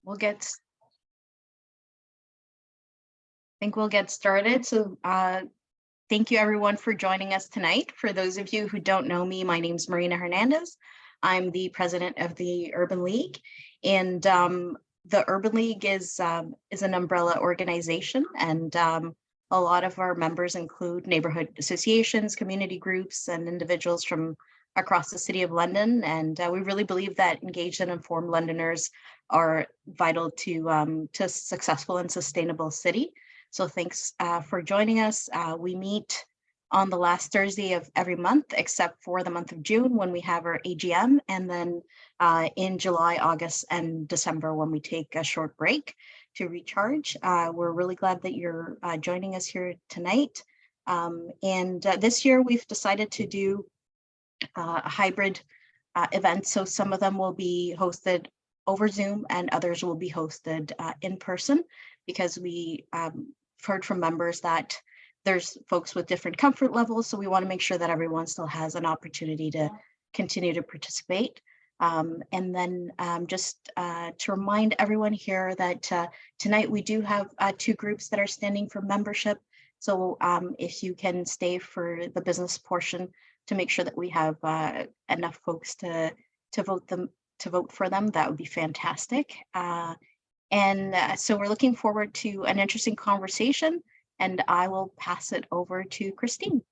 we'll get think we'll get started. So thank you everyone for joining us tonight. For those of you who don't know me, my name is Marina Hernandez. I'm the president of the Urban League, and the Urban League is an umbrella organization, and a lot of our members include neighborhood associations, community groups, and individuals from across the City of London. And we really believe that engaged and informed Londoners are vital to a successful and sustainable city. So thanks for joining us. We meet on the last Thursday of every month, except for the month of June when we have our AGM, and then in July, August, and December when we take a short break to recharge. We're really glad that you're joining us here tonight. And this year we've decided to do a hybrid event. So some of them will be hosted over Zoom and others will be hosted in person, because we heard from members that there's folks with different comfort levels. So we want to make sure that everyone still has an opportunity to continue to participate. And then just to remind everyone here that tonight we do have two groups that are standing for membership. So if you can stay for the business portion to make sure that we have enough folks to vote for them, that would be fantastic. So we're looking forward to an interesting conversation, and I will pass it over to Christine.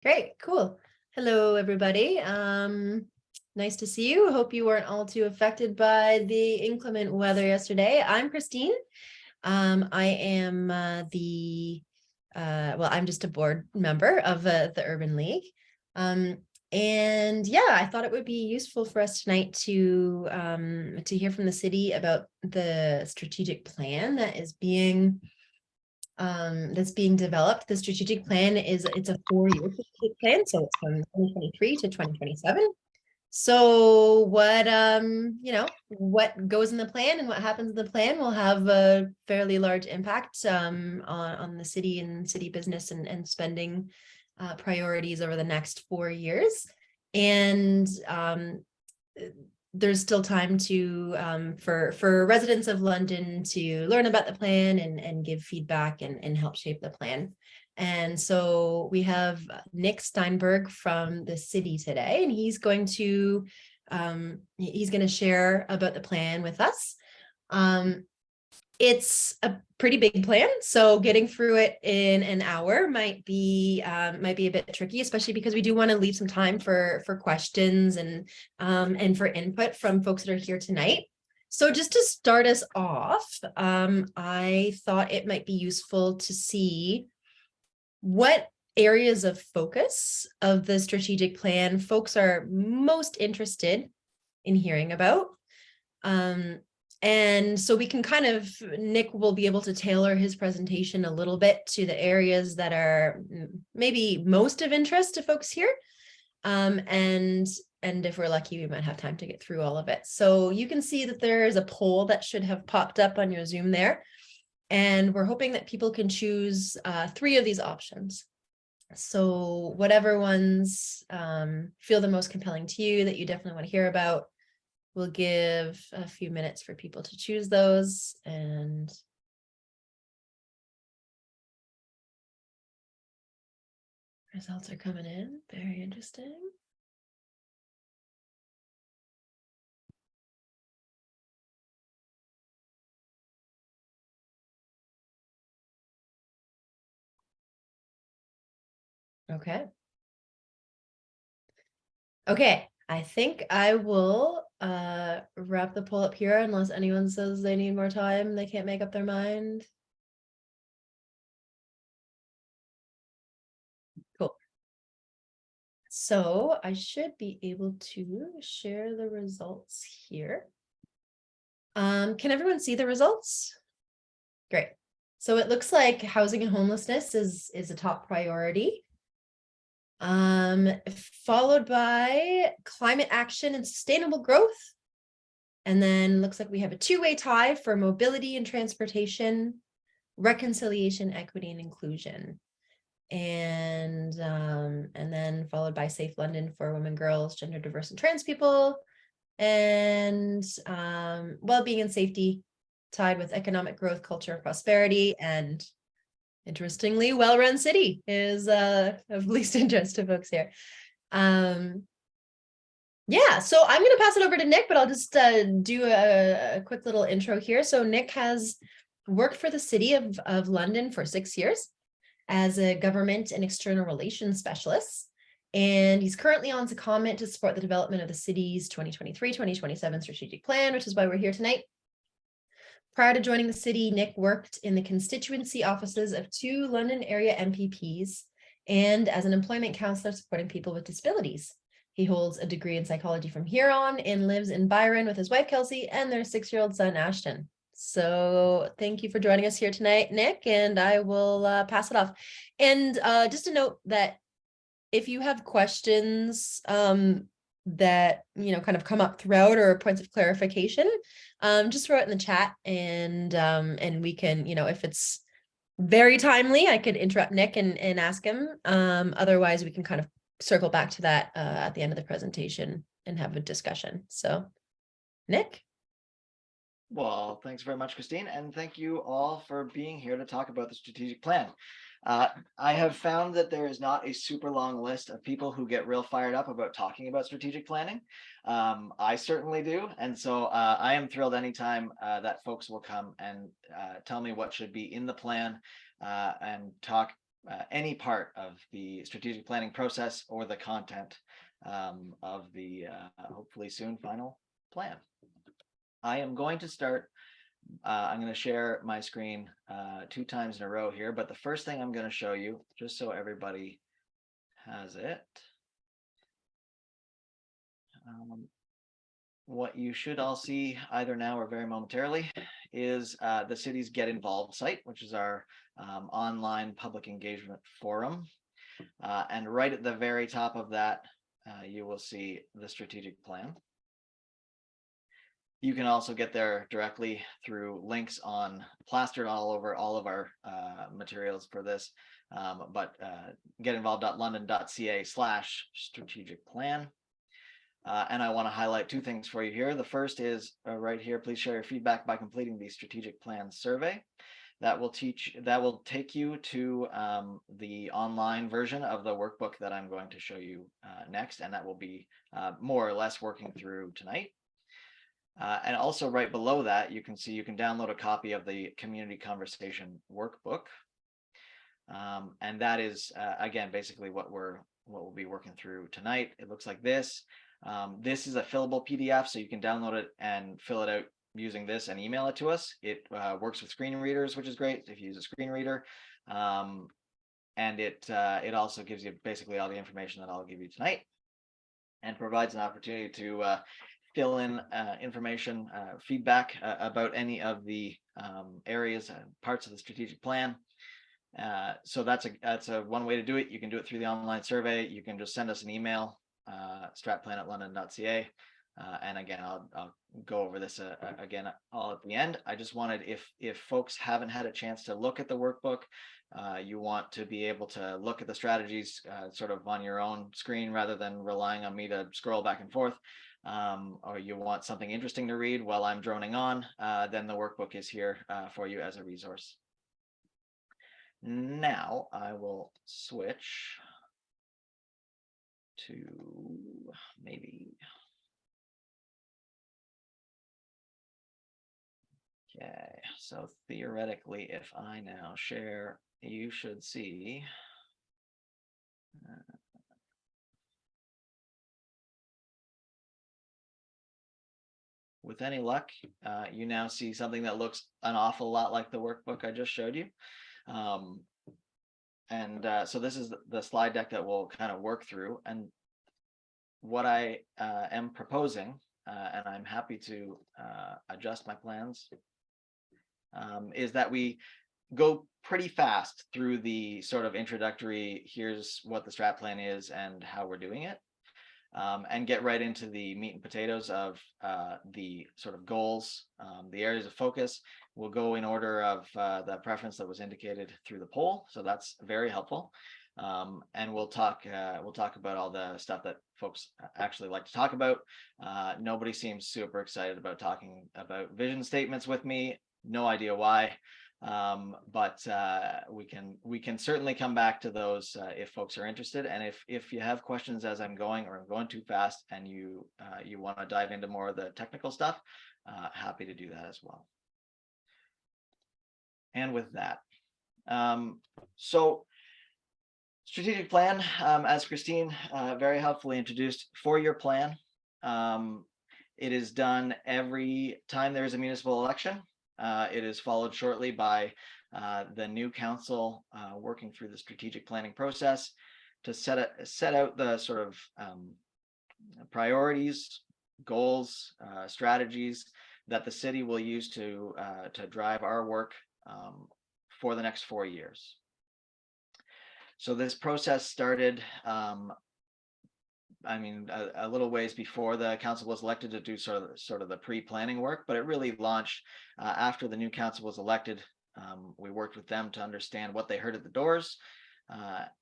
Great, cool. Hello, everybody. Nice to see you. Hope you weren't all too affected by the inclement weather yesterday. I'm Christine. I am I'm just a board member of the Urban League. And yeah, I thought it would be useful for us tonight to hear from the city about the strategic plan that is being developed. The strategic plan it's a 4-year strategic plan, so it's from 2023 to 2027. So what what goes in the plan and what happens in the plan will have a fairly large impact on the city and city business and spending priorities over the next 4 years. And there's still time to for residents of London to learn about the plan and give feedback and help shape the plan. And so we have Nick Steinberg from the city today, and he's going to share about the plan with us. It's a pretty big plan, so getting through it in an hour might be a bit tricky, especially because we do want to leave some time for questions and for input from folks that are here tonight. So just to start us off, I thought it might be useful to see what areas of focus of the strategic plan folks are most interested in hearing about. And so we can Nick will be able to tailor his presentation a little bit to the areas that are maybe most of interest to folks here. And if we're lucky, we might have time to get through all of it. So you can see that there is a poll that should have popped up on your Zoom there. And we're hoping that people can choose 3 of these options. So whatever ones feel the most compelling to you that you definitely want to hear about, we'll give a few minutes for people to choose those. And results are coming in. Very interesting. Okay. Okay, I think I will wrap the poll up here unless anyone says they need more time, they can't make up their mind. Cool. So I should be able to share the results here. Can everyone see the results? Great. So it looks like housing and homelessness is a top priority. Followed by climate action and sustainable growth. And then looks like we have a 2-way tie for mobility and transportation, reconciliation, equity, and inclusion. And then followed by Safe London for women, girls, gender diverse, and trans people. and well-being and safety tied with economic growth, culture, and prosperity. And interestingly, well-run city is of least interest to folks here. Yeah, so I'm going to pass it over to Nick, but I'll just do a quick little intro here. So Nick has worked for the City of London for 6 years as a government and external relations specialist. And he's currently on secondment to support the development of the city's 2023-2027 strategic plan, which is why we're here tonight. Prior to joining the city, Nick worked in the constituency offices of 2 London area MPPs and as an employment counselor supporting people with disabilities. He holds a degree in psychology from Huron and lives in Byron with his wife, Kelsey, and their 6-year-old son, Ashton. So thank you for joining us here tonight, Nick, and I will pass it off. And just a note that if you have questions that, kind of come up throughout or points of clarification, just throw it in the chat and we can, if it's very timely, I could interrupt Nick and ask him. Otherwise, we can kind of circle back to that at the end of the presentation and have a discussion. So, Nick? Well, thanks very much, Christine, and thank you all for being here to talk about the strategic plan. I have found that there is not a super long list of people who get real fired up about talking about strategic planning. I certainly do, and so I am thrilled anytime that folks will come and tell me what should be in the plan and talk any part of the strategic planning process or the content of the hopefully soon final plan. I am going to start, I'm going to share my screen 2 times in a row here, but the first thing I'm going to show you, just so everybody has it, what you should all see either now or very momentarily is the city's Get Involved site, which is our online public engagement forum. And right at the very top of that, you will see the strategic plan. You can also get there directly through links plastered all over all of our materials for this, but getinvolved.london.ca/strategic plan. And I want to highlight 2 things for you here. The first is right here, please share your feedback by completing the strategic plan survey. That will take you to the online version of the workbook that I'm going to show you next, and that will be more or less working through tonight. And also right below that, you can see you can download a copy of the community conversation workbook. And that is, again, basically what we'll be working through tonight. It looks like this. This is a fillable PDF, so you can download it and fill it out using this and email it to us. It works with screen readers, which is great if you use a screen reader. And it also gives you basically all the information that I'll give you tonight and provides an opportunity to fill in information, feedback about any of the areas and parts of the strategic plan. So that's a one way to do it. You can do it through the online survey. You can just send us an email, stratplan@london.ca. And again, I'll go over this again all at the end. I just wanted, if folks haven't had a chance to look at the workbook, you want to be able to look at the strategies sort of on your own screen rather than relying on me to scroll back and forth, or you want something interesting to read while I'm droning on, then the workbook is here for you as a resource. Now I will switch to maybe. Okay, so theoretically, if I now share, you should see. With any luck, you now see something that looks an awful lot like the workbook I just showed you. So this is the slide deck that we'll kind of work through. And what I am proposing, and I'm happy to adjust my plans, is that we go pretty fast through the sort of introductory, here's what the strat plan is and how we're doing it, and get right into the meat and potatoes of the sort of goals, the areas of focus. We'll go in order of the preference that was indicated through the poll, so that's very helpful. And we'll talk about all the stuff that folks actually like to talk about. Nobody seems super excited about talking about vision statements with me. No idea why. But we can certainly come back to those if folks are interested. And if you have questions as I'm going, or I'm going too fast, and you want to dive into more of the technical stuff, happy to do that as well. And with that, so strategic plan, as Christine very helpfully introduced, 4-year plan. It is done every time there is a municipal election. It is followed shortly by the new council working through the strategic planning process to set out the sort of priorities, goals, strategies that the city will use to drive our work for the next 4 years. So this process started, I mean, a little ways before the council was elected to do sort of the pre-planning work, but it really launched after the new council was elected. We worked with them to understand what they heard at the doors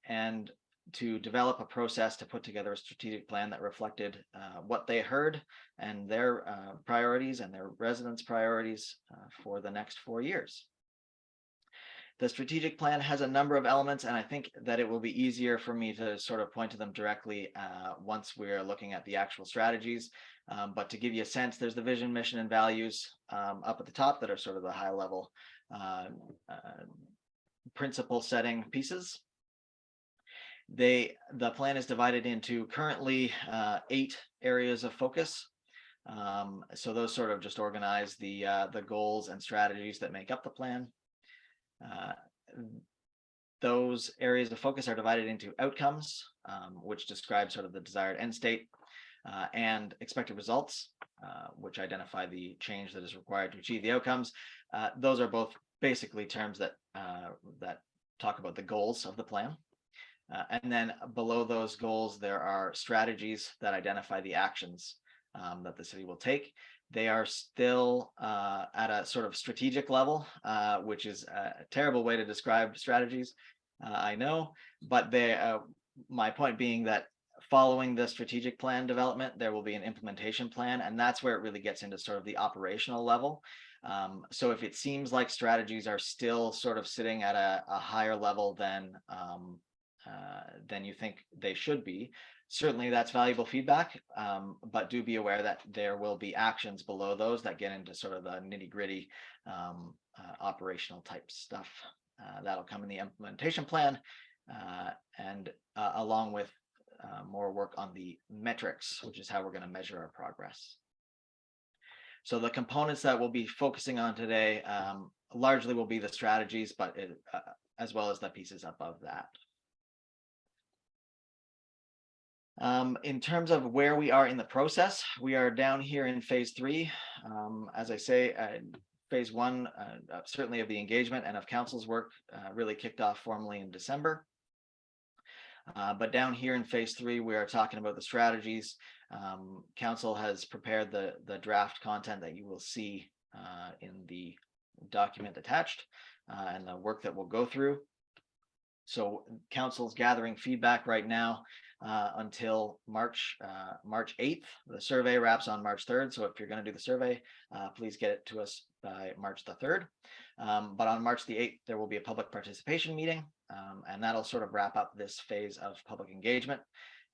and to develop a process to put together a strategic plan that reflected what they heard and their priorities and their residents' priorities for the next 4 years. The strategic plan has a number of elements, and I think that it will be easier for me to sort of point to them directly once we're looking at the actual strategies. But to give you a sense, there's the vision, mission, and values up at the top that are sort of the high level principle setting pieces. The plan is divided into currently 8 areas of focus. So those sort of just organize the goals and strategies that make up the plan. Those areas of focus are divided into outcomes, which describe sort of the desired end state, and expected results, which identify the change that is required to achieve the outcomes. Those are both basically terms that talk about the goals of the plan. And then below those goals, there are strategies that identify the actions that the city will take. They are still at a sort of strategic level, which is a terrible way to describe strategies, I know, but my point being that following the strategic plan development, there will be an implementation plan, and that's where it really gets into sort of the operational level. So if it seems like strategies are still sort of sitting at a higher level than you think they should be, certainly that's valuable feedback, but do be aware that there will be actions below those that get into sort of the nitty-gritty operational type stuff. That'll come in the implementation plan, and along with more work on the metrics, which is how we're going to measure our progress. So the components that we'll be focusing on today largely will be the strategies, but as well as the pieces above that. In terms of where we are in the process, we are down here in phase 3. As I say, phase 1 certainly of the engagement and of council's work really kicked off formally in December. But down here in phase 3, we are talking about the strategies. Council has prepared the draft content that you will see in the document attached and the work that we'll go through. So council's gathering feedback right now until March 8th. The survey wraps on March 3rd. So if you're going to do the survey, please get it to us by March the 3rd. But on March the 8th, there will be a public participation meeting, and that'll sort of wrap up this phase of public engagement.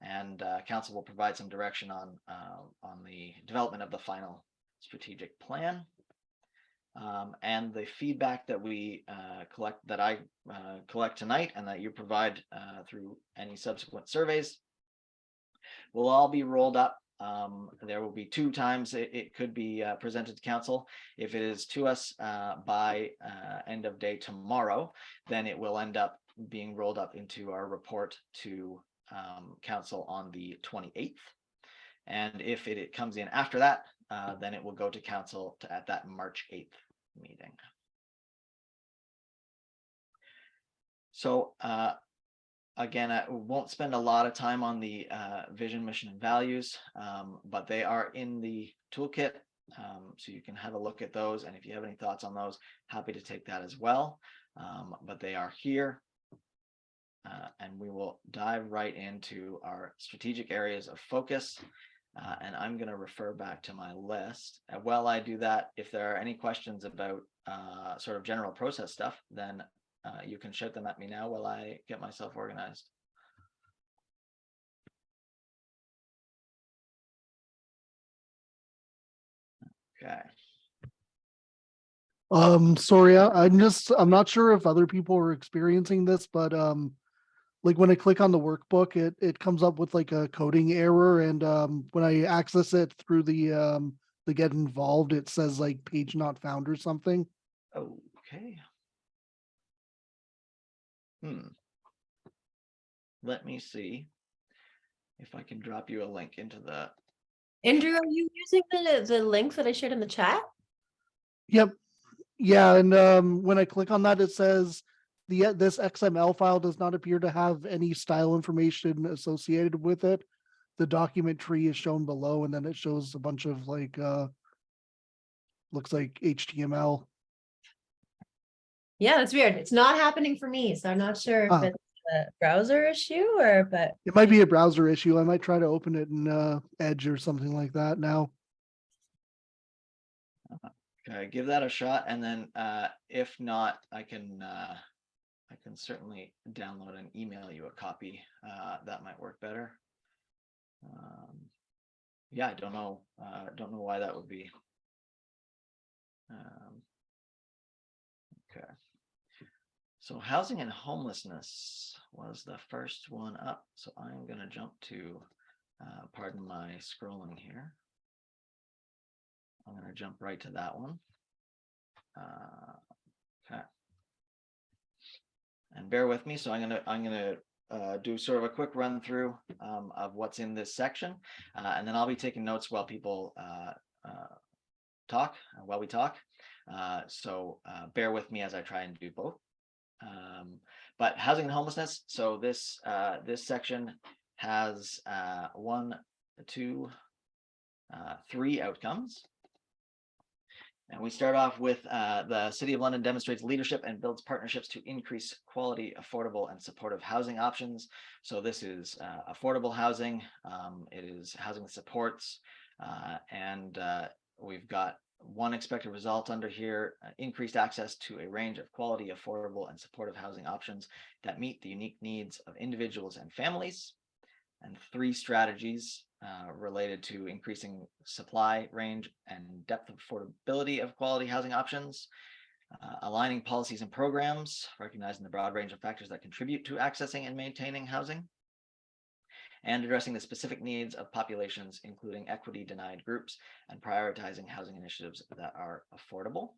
And council will provide some direction on the development of the final strategic plan. And the feedback that we collect, that I collect tonight, and that you provide through any subsequent surveys, will all be rolled up. There will be 2 times it could be presented to council. If it is to us by end of day tomorrow, then it will end up being rolled up into our report to council on the 28th. And if it comes in after that, then it will go to council at that March 8th meeting. So again, I won't spend a lot of time on the vision, mission, and values, but they are in the toolkit, so you can have a look at those. And if you have any thoughts on those, happy to take that as well. But they are here. and we will dive right into our strategic areas of focus. And I'm going to refer back to my list. And while I do that, if there are any questions about sort of general process stuff, then you can shout them at me now while I get myself organized. Okay. Sorry, I'm not sure if other people are experiencing this, but like when I click on the workbook, it comes up with like a coding error, and when I access it through the get involved, it says like page not found or something. Okay. Let me see if I can drop you a link into the. Andrew, are you using the link that I shared in the chat? Yep. Yeah, and when I click on that, it says this XML file does not appear to have any style information associated with it. The document tree is shown below, and then it shows a bunch of like looks like HTML. Yeah, that's weird. It's not happening for me, so I'm not sure if it's a browser issue but It might be a browser issue. I might try to open it in Edge or something like that now. Okay, give that a shot, and then if not, I can certainly download and email you a copy. That might work better. Yeah, I don't know why that would be. Okay. So housing and homelessness was the first one up. So I'm going to jump to, pardon my scrolling here. I'm going to jump right to that one. Okay. And bear with me. So I'm going to do sort of a quick run through of what's in this section, and then I'll be taking notes while people talk, while we talk. So bear with me as I try and do both. But housing and homelessness. So this section has 1, 2, 3 outcomes. And we start off with the City of London demonstrates leadership and builds partnerships to increase quality, affordable, and supportive housing options. So this is affordable housing. It is housing that supports, and we've got one expected result under here: increased access to a range of quality, affordable, and supportive housing options that meet the unique needs of individuals and families. And 3 strategies related to increasing supply, range, and depth of affordability of quality housing options, aligning policies and programs, recognizing the broad range of factors that contribute to accessing and maintaining housing, and addressing the specific needs of populations, including equity denied groups, and prioritizing housing initiatives that are affordable.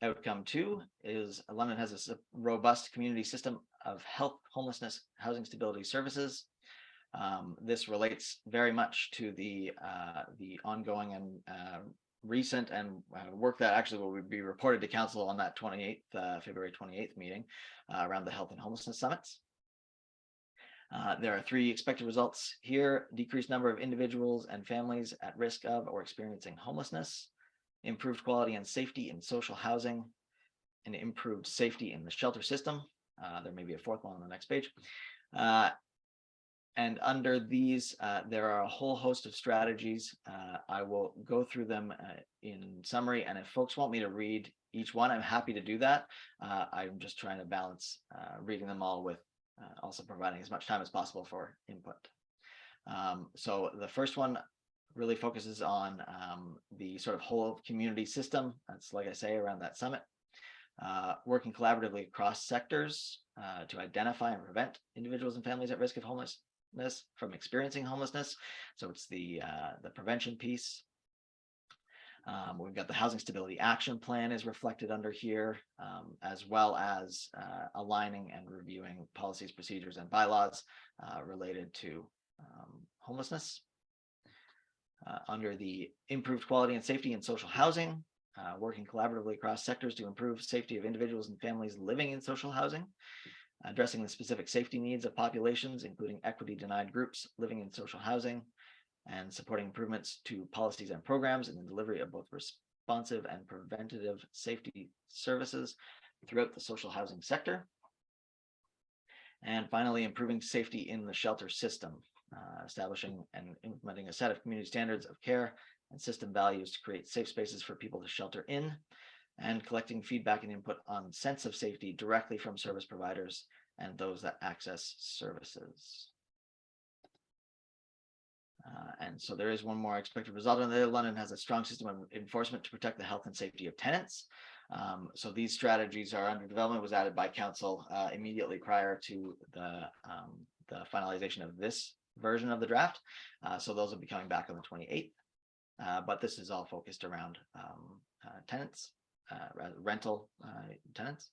Outcome 2 is London has a robust community system of health, homelessness, housing stability services. This relates very much to the ongoing and recent and work that actually will be reported to Council on that February 28th meeting around the health and homelessness summits. There are 3 expected results here: decreased number of individuals and families at risk of or experiencing homelessness, improved quality and safety in social housing, and improved safety in the shelter system. There may be a 4th one on the next page. And under these, there are a whole host of strategies. I will go through them in summary, and if folks want me to read each one, I'm happy to do that. I'm just trying to balance reading them all with also providing as much time as possible for input. So the first one really focuses on the sort of whole community system. That's, like I say, around that summit. Working collaboratively across sectors to identify and prevent individuals and families at risk of homelessness from experiencing homelessness. So it's the prevention piece. We've got the Housing Stability Action Plan is reflected under here, as well as aligning and reviewing policies, procedures, and bylaws related to homelessness. Under the improved quality and safety in social housing, working collaboratively across sectors to improve safety of individuals and families living in social housing, addressing the specific safety needs of populations, including equity denied groups living in social housing, and supporting improvements to policies and programs in the delivery of both responsive and preventative safety services throughout the social housing sector. And finally, improving safety in the shelter system, establishing and implementing a set of community standards of care and system values to create safe spaces for people to shelter in, and collecting feedback and input on sense of safety directly from service providers and those that access services. And so there is one more expected result on there. London has a strong system of enforcement to protect the health and safety of tenants. So these strategies are under development, was added by council immediately prior to the finalization of this version of the draft. So those will be coming back on the 28th. But this is all focused around tenants, rental tenants.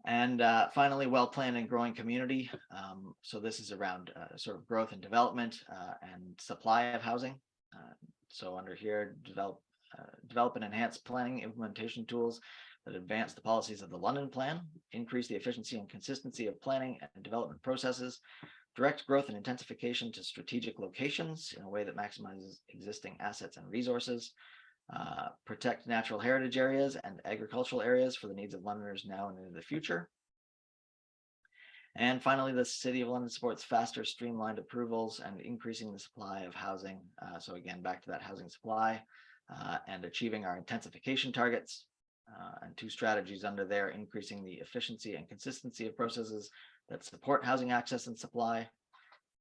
And finally, well-planned and growing community. So this is around sort of growth and development and supply of housing. So under here, develop and enhance planning implementation tools that advance the policies of the London Plan, increase the efficiency and consistency of planning and development processes, direct growth and intensification to strategic locations in a way that maximizes existing assets and resources, protect natural heritage areas and agricultural areas for the needs of Londoners now and into the future. And finally, the City of London supports faster, streamlined approvals and increasing the supply of housing. So again, back to that housing supply and achieving our intensification targets. And two strategies under there, increasing the efficiency and consistency of processes that support housing access and supply,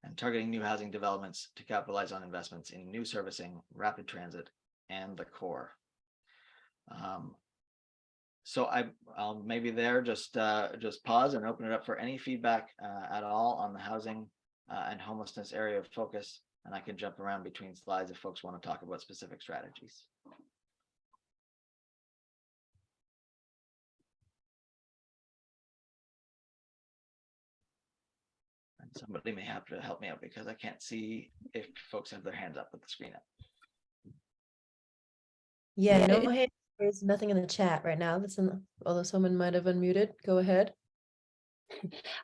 and targeting new housing developments to capitalize on investments in new servicing, rapid transit, and the core. So I'll maybe there just pause and open it up for any feedback at all on the housing and homelessness area of focus, and I can jump around between slides if folks want to talk about specific strategies. And somebody may have to help me out because I can't see if folks have their hands up with the screen up. Yeah, no hands. There's nothing in the chat right now. Although someone might have unmuted. Go ahead.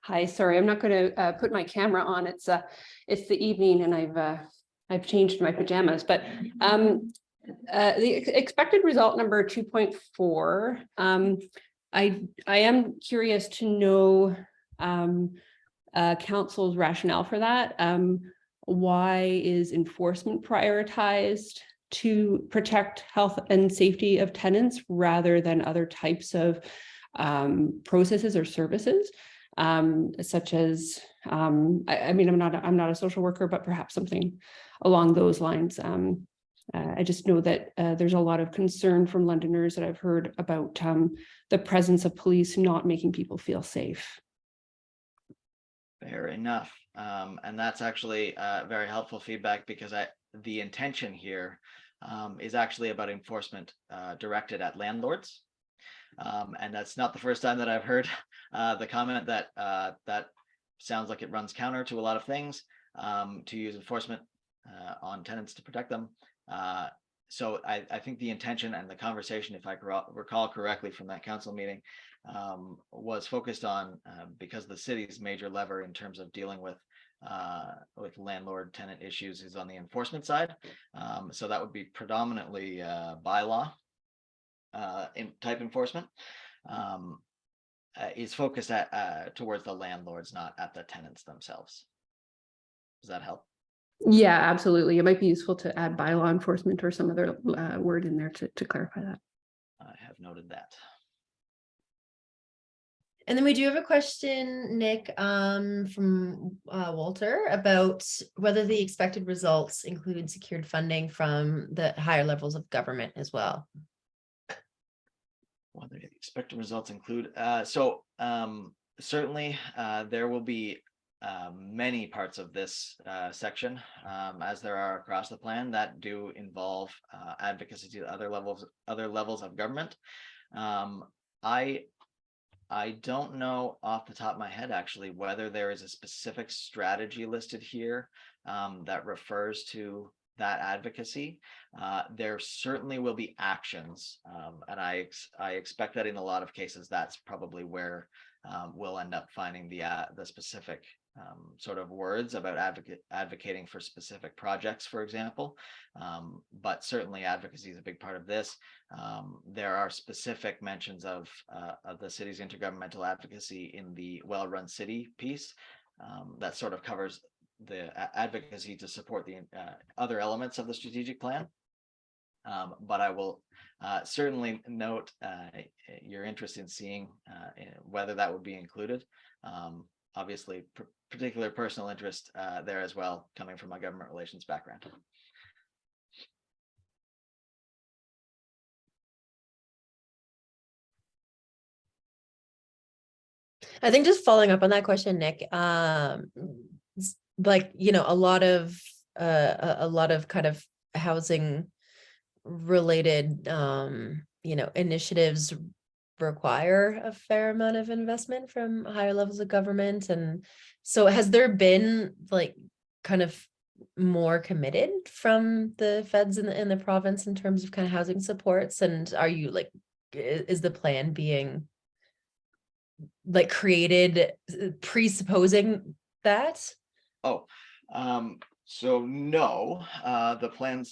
Hi, sorry, I'm not going to put my camera on. It's the evening, and I've changed my pajamas. But the expected result number 2.4. I am curious to know council's rationale for that. Why is enforcement prioritized to protect health and safety of tenants rather than other types of processes or services, such as I mean, I'm not a social worker, but perhaps something along those lines. I just know that there's a lot of concern from Londoners that I've heard about the presence of police not making people feel safe. Fair enough. And that's actually very helpful feedback, because the intention here is actually about enforcement directed at landlords. And that's not the first time that I've heard the comment that that sounds like it runs counter to a lot of things, to use enforcement on tenants to protect them. So I think the intention and the conversation, if I recall correctly from that council meeting, was focused on because the city's major lever in terms of dealing with landlord tenant issues is on the enforcement side. So that would be predominantly bylaw in type enforcement, is focused at towards the landlords, not at the tenants themselves. Does that help? Yeah, absolutely. It might be useful to add bylaw enforcement or some other word in there to clarify that. I have noted that. And then we do have a question, Nick, from Walter, about whether the expected results include secured funding from the higher levels of government as well. Whether the expected results include, certainly there will be many parts of this section, as there are across the plan, that do involve advocacy to other levels of government. I don't know off the top of my head actually whether there is a specific strategy listed here that refers to that advocacy. There certainly will be actions, and I expect that in a lot of cases that's probably where we'll end up finding the specific sort of words about advocating for specific projects, for example. But certainly advocacy is a big part of this. There are specific mentions of the city's intergovernmental advocacy in the well-run city piece that sort of covers the advocacy to support the other elements of the strategic plan. But I will certainly note your interest in seeing whether that would be included. Obviously, particular personal interest there as well, coming from a government relations background. I think just following up on that question, Nick, like, you know, a lot of kind of housing related, you know, initiatives require a fair amount of investment from higher levels of government. And so has there been like kind of more committed from the feds in the province in terms of kind of housing supports? And are you like, is the plan being like created presupposing that? Oh, so no, the plan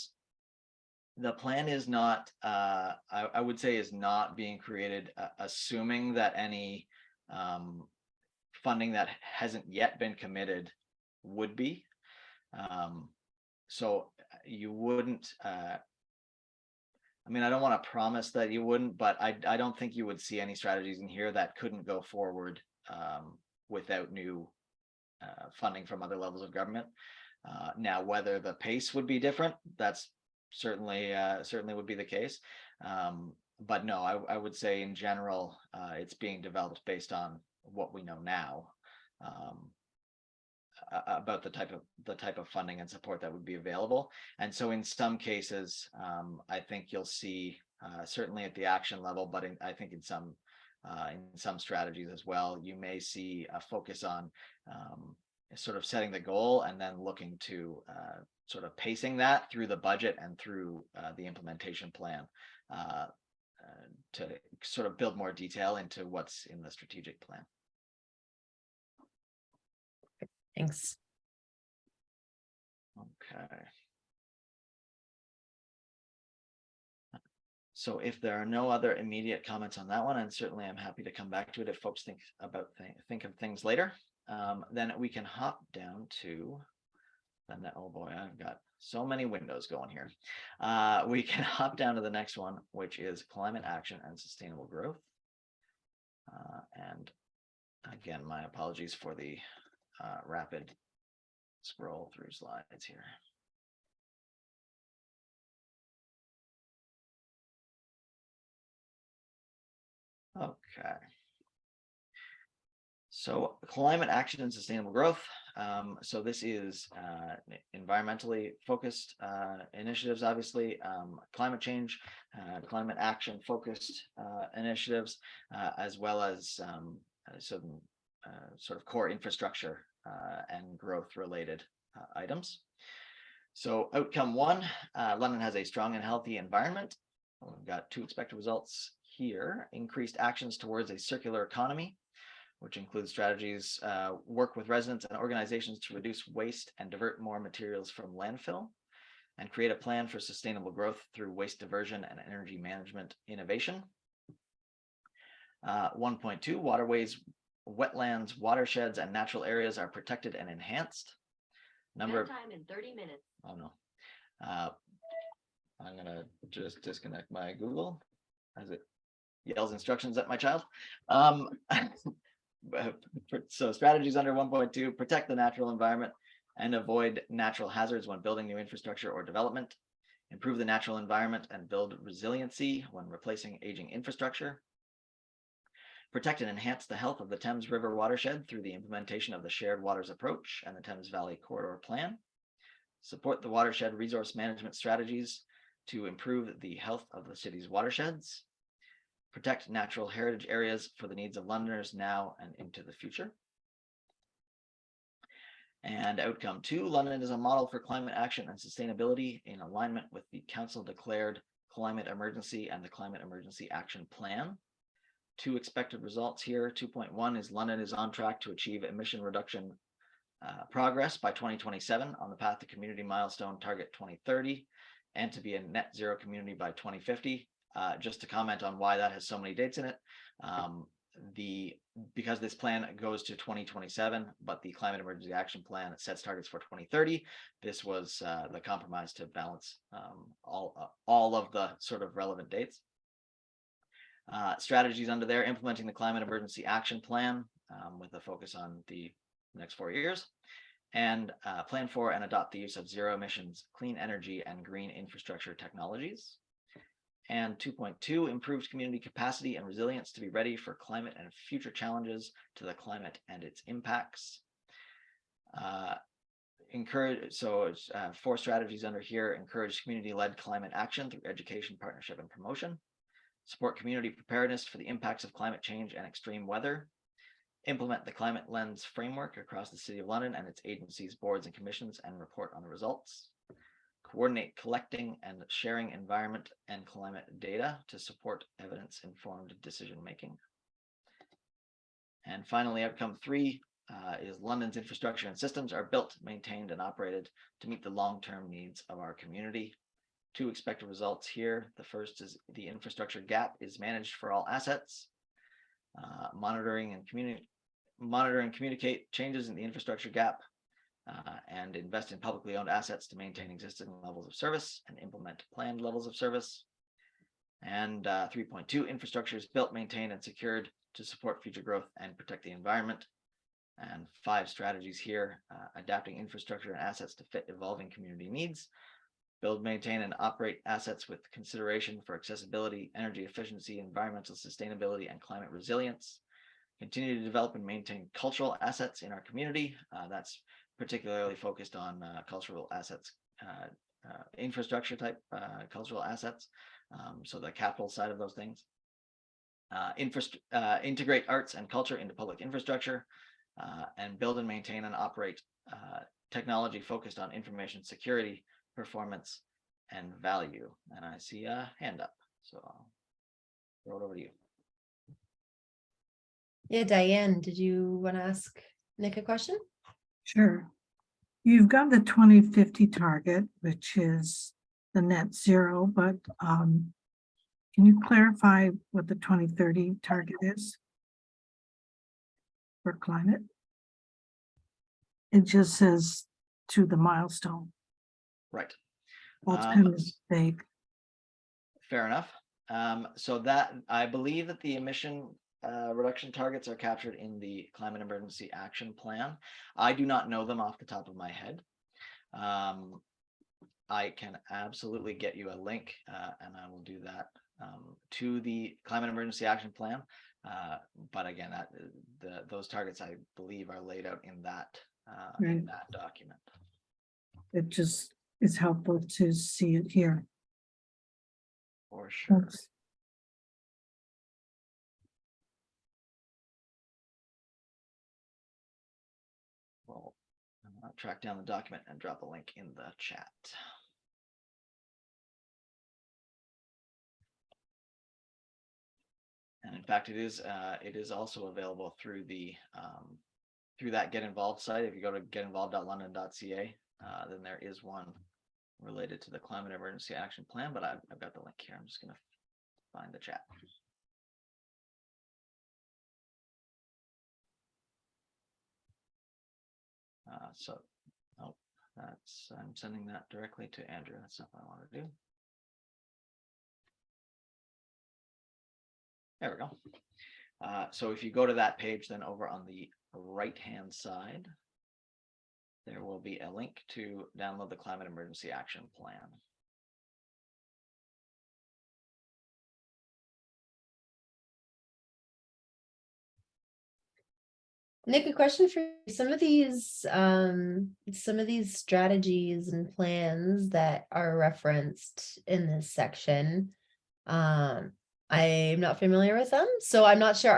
is not, I would say is not being created, assuming that any funding that hasn't yet been committed would be. So you wouldn't, I mean, I don't want to promise that you wouldn't, but I don't think you would see any strategies in here that couldn't go forward without new funding from other levels of government. Now, whether the pace would be different, that's certainly would be the case. But no, I would say in general, it's being developed based on what we know now about the type of funding and support that would be available. And so in some cases, I think you'll see certainly at the action level, but I think in some strategies as well, you may see a focus on sort of setting the goal and then looking to sort of pacing that through the budget and through the implementation plan to sort of build more detail into what's in the strategic plan. Thanks. Okay. So if there are no other immediate comments on that one, and certainly I'm happy to come back to it if folks think of things later, then we can hop down to, oh boy, I've got so many windows going here. We can hop down to the next one, which is climate action and sustainable growth. And again, my apologies for the rapid scroll through slides here. Okay. So climate action and sustainable growth. So this is environmentally focused initiatives, obviously, climate change, climate action focused initiatives, as well as some sort of core infrastructure and growth related items. So outcome one, London has a strong and healthy environment. We've got 2 expected results here: increased actions towards a circular economy, which includes strategies, work with residents and organizations to reduce waste and divert more materials from landfill, and create a plan for sustainable growth through waste diversion and energy management innovation. 1.2, waterways, wetlands, watersheds, and natural areas are protected and enhanced. Time in 30 minutes. Oh no. I'm gonna just disconnect my Google as it yells instructions at my child. So strategies under 1.2, protect the natural environment and avoid natural hazards when building new infrastructure or development, improve the natural environment and build resiliency when replacing aging infrastructure, protect and enhance the health of the Thames River watershed through the implementation of the Shared Waters Approach and the Thames Valley Corridor Plan, support the watershed resource management strategies to improve the health of the city's watersheds, protect natural heritage areas for the needs of Londoners now and into the future. And outcome 2, London is a model for climate action and sustainability in alignment with the council declared climate emergency and the climate emergency action plan. 2 expected results here. 2.1 is London is on track to achieve emission reduction progress by 2027 on the path to community milestone target 2030 and to be a net zero community by 2050. Just to comment on why that has so many dates in it. Because this plan goes to 2027, but the climate emergency action plan sets targets for 2030. This was the compromise to balance all of the sort of relevant dates. Strategies under there: implementing the climate emergency action plan with a focus on the next 4 years, and plan for and adopt the use of zero emissions, clean energy, and green infrastructure technologies. And 2.2, improved community capacity and resilience to be ready for climate and future challenges to the climate and its impacts. Four strategies under here: encourage community-led climate action through education, partnership, and promotion. Support community preparedness for the impacts of climate change and extreme weather. Implement the climate lens framework across the City of London and its agencies, boards, and commissions, and report on the results. Coordinate collecting and sharing environment and climate data to support evidence-informed decision-making. And finally, outcome 3 is London's infrastructure and systems are built, maintained, and operated to meet the long-term needs of our community. 2 expected results here. The first is the infrastructure gap is managed for all assets. Monitoring and communicate changes in the infrastructure gap. And invest in publicly owned assets to maintain existing levels of service and implement planned levels of service. And 3.2, infrastructure is built, maintained, and secured to support future growth and protect the environment. And 5 strategies here: adapting infrastructure and assets to fit evolving community needs. Build, maintain, and operate assets with consideration for accessibility, energy efficiency, environmental sustainability, and climate resilience. Continue to develop and maintain cultural assets in our community. That's particularly focused on cultural assets, infrastructure type cultural assets. So the capital side of those things. Integrate arts and culture into public infrastructure, and build and maintain and operate technology focused on information security, performance, and value. And I see a hand up, so I'll throw it over to you. Yeah, Diane, did you want to ask Nick a question? Sure. You've got the 2050 target, which is the net zero, but can you clarify what the 2030 target is for climate? It just says to the milestone. Right. Well, it's kind of vague. Fair enough. So that I believe that the emission reduction targets are captured in the climate emergency action plan. I do not know them off the top of my head. I can absolutely get you a link, and I will do that to the climate emergency action plan. But again, those targets I believe are laid out in that in that document. It just is helpful to see it here. For sure. Thanks. Well, I'll track down the document and drop a link in the chat. And in fact, it is also available through that Get Involved site. If you go to getinvolved.london.ca, then there is one related to the climate emergency action plan. But I've got the link here. I'm just going to find the chat. I'm sending that directly to Andrew. That's not what I want to do. There we go. So if you go to that page, then over on the right-hand side, there will be a link to download the climate emergency action plan. Nick, a question for you. Some of these strategies and plans that are referenced in this section, I'm not familiar with them, so I'm not sure.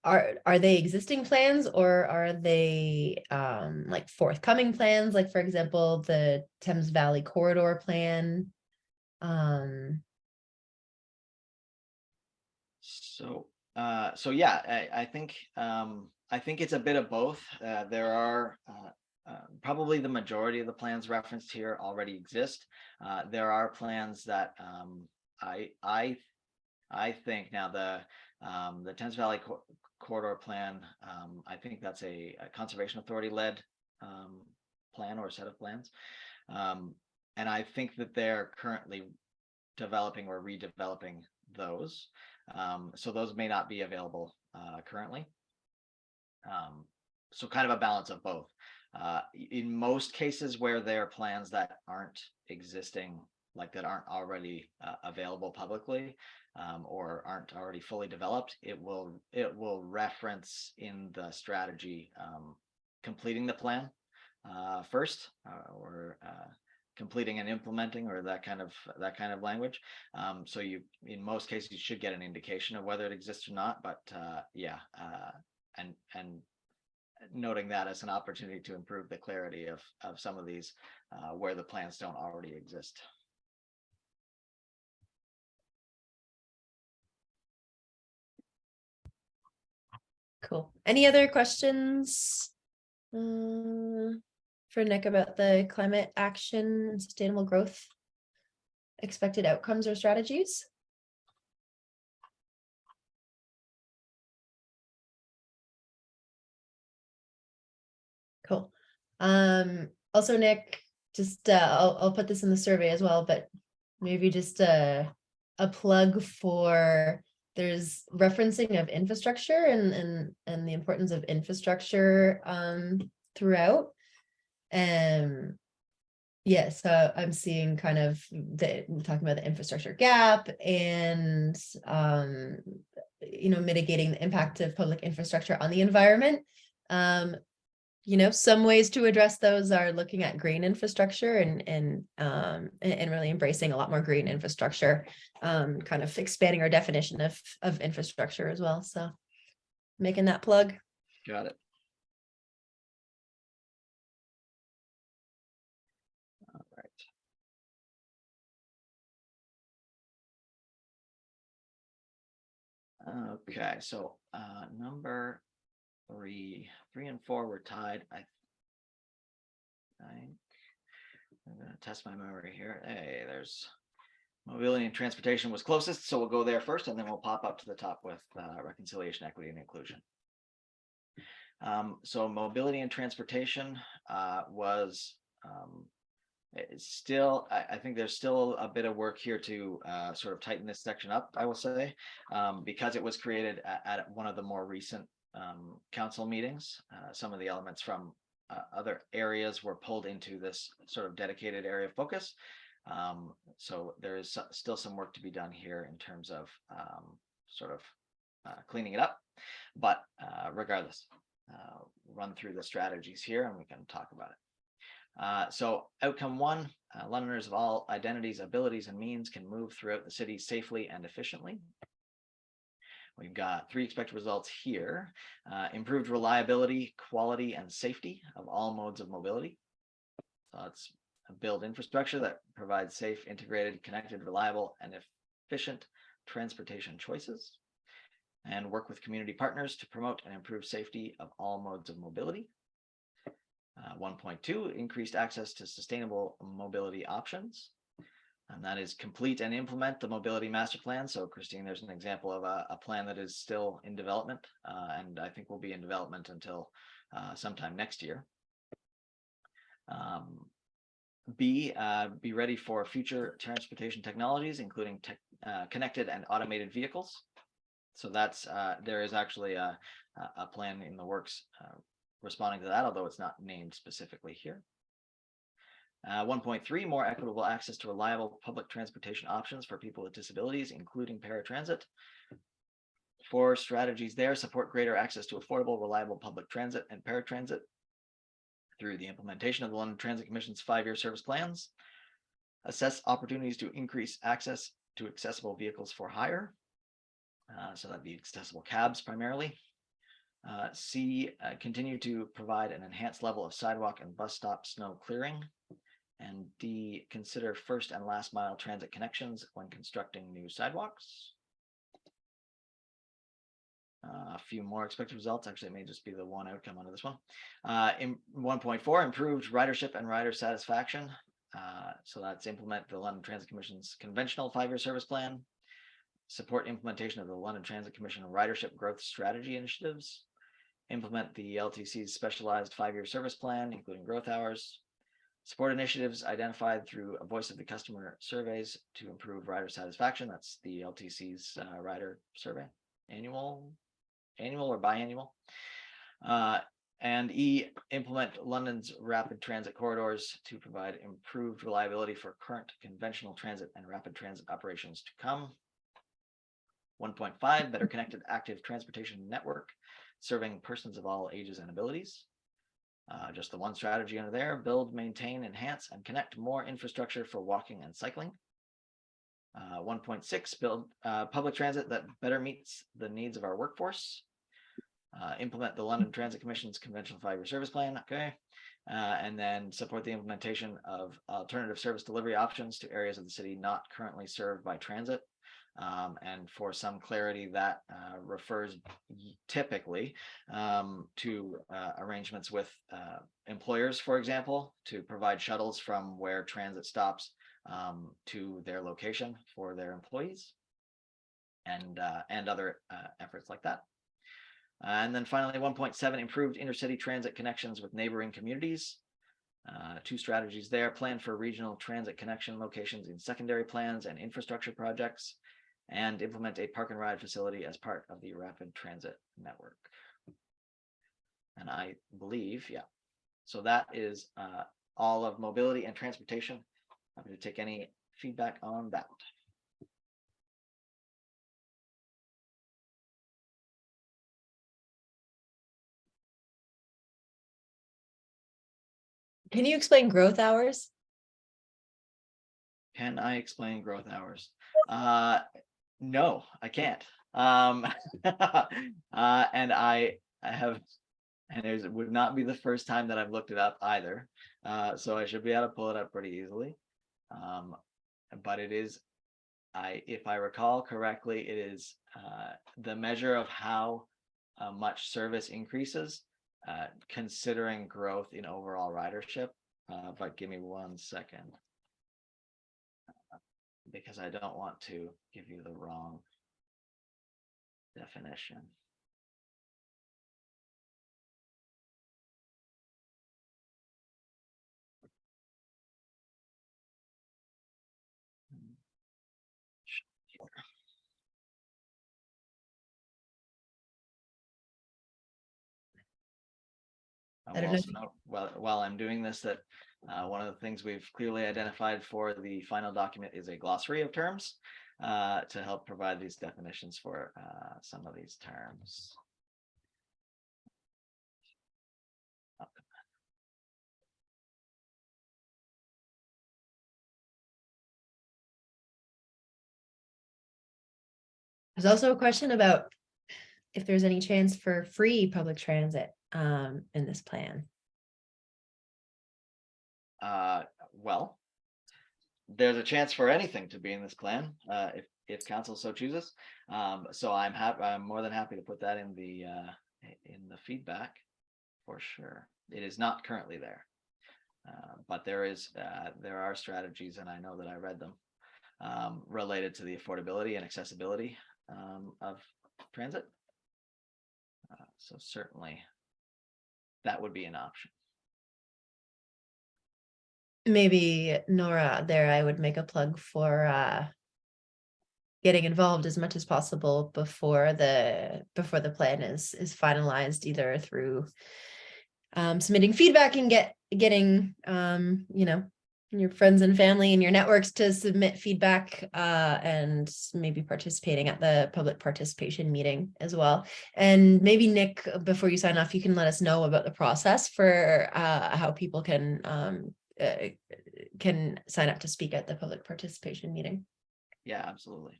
Are they existing plans, or are they like forthcoming plans? Like, for example, the Thames Valley Corridor plan. So yeah, I think I think it's a bit of both. There are probably the majority of the plans referenced here already exist. There are plans that I think now the Thames Valley Corridor Plan, I think that's a Conservation Authority led plan or set of plans. And I think that they're currently developing or redeveloping those. So those may not be available currently. So kind of a balance of both. In most cases where there are plans that aren't existing, like that aren't already available publicly, or aren't already fully developed, it will reference in the strategy completing the plan first, or completing and implementing, or that kind of language. So you, in most cases, you should get an indication of whether it exists or not. But yeah, and noting that as an opportunity to improve the clarity of some of these where the plans don't already exist. Cool. Any other questions for Nick about the climate action and sustainable growth expected outcomes or strategies? Cool. Also, Nick, just I'll put this in the survey as well, but maybe just a plug for, there's referencing of infrastructure and the importance of infrastructure throughout. Yeah, so I'm seeing kind of talking about the infrastructure gap and mitigating the impact of public infrastructure on the environment. Some ways to address those are looking at green infrastructure and really embracing a lot more green infrastructure, kind of expanding our definition of infrastructure as well. So making that plug. Got it. All right. Okay, so number 3 and 4 were tied. I think I'm gonna test my memory here. Hey, there's mobility and transportation was closest, so we'll go there first, and then we'll pop up to the top with reconciliation, equity, and inclusion. So mobility and transportation was it's still, I think there's still a bit of work here to sort of tighten this section up, I will say, because it was created at one of the more recent council meetings. Some of the elements from other areas were pulled into this sort of dedicated area of focus. So there is still some work to be done here in terms of sort of cleaning it up. But regardless, run through the strategies here and we can talk about it. So outcome 1, Londoners of all identities, abilities, and means can move throughout the city safely and efficiently. We've got 3 expected results here. Improved reliability, quality, and safety of all modes of mobility. So let's build infrastructure that provides safe, integrated, connected, reliable, and efficient transportation choices. And work with community partners to promote and improve safety of all modes of mobility. 1.2, increased access to sustainable mobility options. And that is complete and implement the mobility master plan. So Christine, there's an example of a plan that is still in development, and I think will be in development until sometime next year. B, be ready for future transportation technologies, including connected and automated vehicles. So that's there is actually a plan in the works responding to that, although it's not named specifically here. 1.3, more equitable access to reliable public transportation options for people with disabilities, including paratransit. 4 strategies there: support greater access to affordable, reliable public transit and paratransit through the implementation of the London Transit Commission's 5-year service plans. Assess opportunities to increase access to accessible vehicles for hire. So that'd be accessible cabs primarily. C, continue to provide an enhanced level of sidewalk and bus stop snow clearing. And D, consider first and last mile transit connections when constructing new sidewalks. A few more expected results. Actually, it may just be the one outcome under this one. In 1.4, improved ridership and rider satisfaction. So that's implement the London Transit Commission's conventional 5-year service plan, support implementation of the London Transit Commission ridership growth strategy initiatives, implement the LTC's specialized 5-year service plan, including growth hours, support initiatives identified through a voice of the customer surveys to improve rider satisfaction. That's the LTC's rider survey, annual or biannual. And E, implement London's rapid transit corridors to provide improved reliability for current conventional transit and rapid transit operations to come. 1.5, better connected active transportation network serving persons of all ages and abilities. Just the one strategy under there: build, maintain, enhance, and connect more infrastructure for walking and cycling. 1.6, build public transit that better meets the needs of our workforce. Implement the London Transit Commission's conventional 5-year service plan. Okay. And then support the implementation of alternative service delivery options to areas of the city not currently served by transit. And for some clarity, that refers typically to arrangements with employers, for example, to provide shuttles from where transit stops to their location for their employees, and other efforts like that. And then finally, 1.7, improved intercity transit connections with neighboring communities. 2 strategies there: plan for regional transit connection locations in secondary plans and infrastructure projects, and implement a park and ride facility as part of the rapid transit network. And I believe, yeah, so that is all of mobility and transportation. I'm going to take any feedback on that. Can you explain growth hours? Can I explain growth hours? No, I can't. And I have, and it would not be the first time that I've looked it up either. So I should be able to pull it up pretty easily. But it is, if I recall correctly, it is the measure of how much service increases, considering growth in overall ridership. But give me 1 second, because I don't want to give you the wrong definition. I will also note, while I'm doing this, that one of the things we've clearly identified for the final document is a glossary of terms to help provide these definitions for some of these terms. There's also a question about if there's any chance for free public transit in this plan. Well, there's a chance for anything to be in this plan if council so chooses. So I'm more than happy to put that in the feedback for sure. It is not currently there, but there are strategies, and I know that I read them, related to the affordability and accessibility of transit. So certainly that would be an option. Maybe Nora, there I would make a plug for getting involved as much as possible before the plan is finalized, either through submitting feedback and getting your friends and family and your networks to submit feedback, and maybe participating at the public participation meeting as well. And maybe Nick, before you sign off, you can let us know about the process for how people can sign up to speak at the public participation meeting. Yeah, absolutely.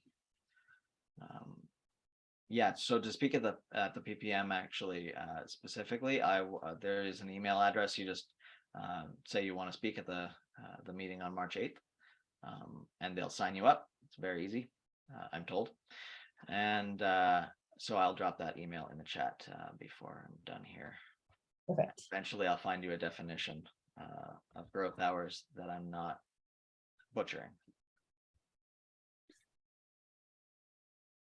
Yeah, so to speak at the PPM, actually, specifically, there is an email address. You just say you want to speak at the meeting on March 8th, and they'll sign you up. It's very easy, I'm told. And So I'll drop that email in the chat before I'm done here. Perfect. Eventually, I'll find you a definition of growth hours that I'm not butchering.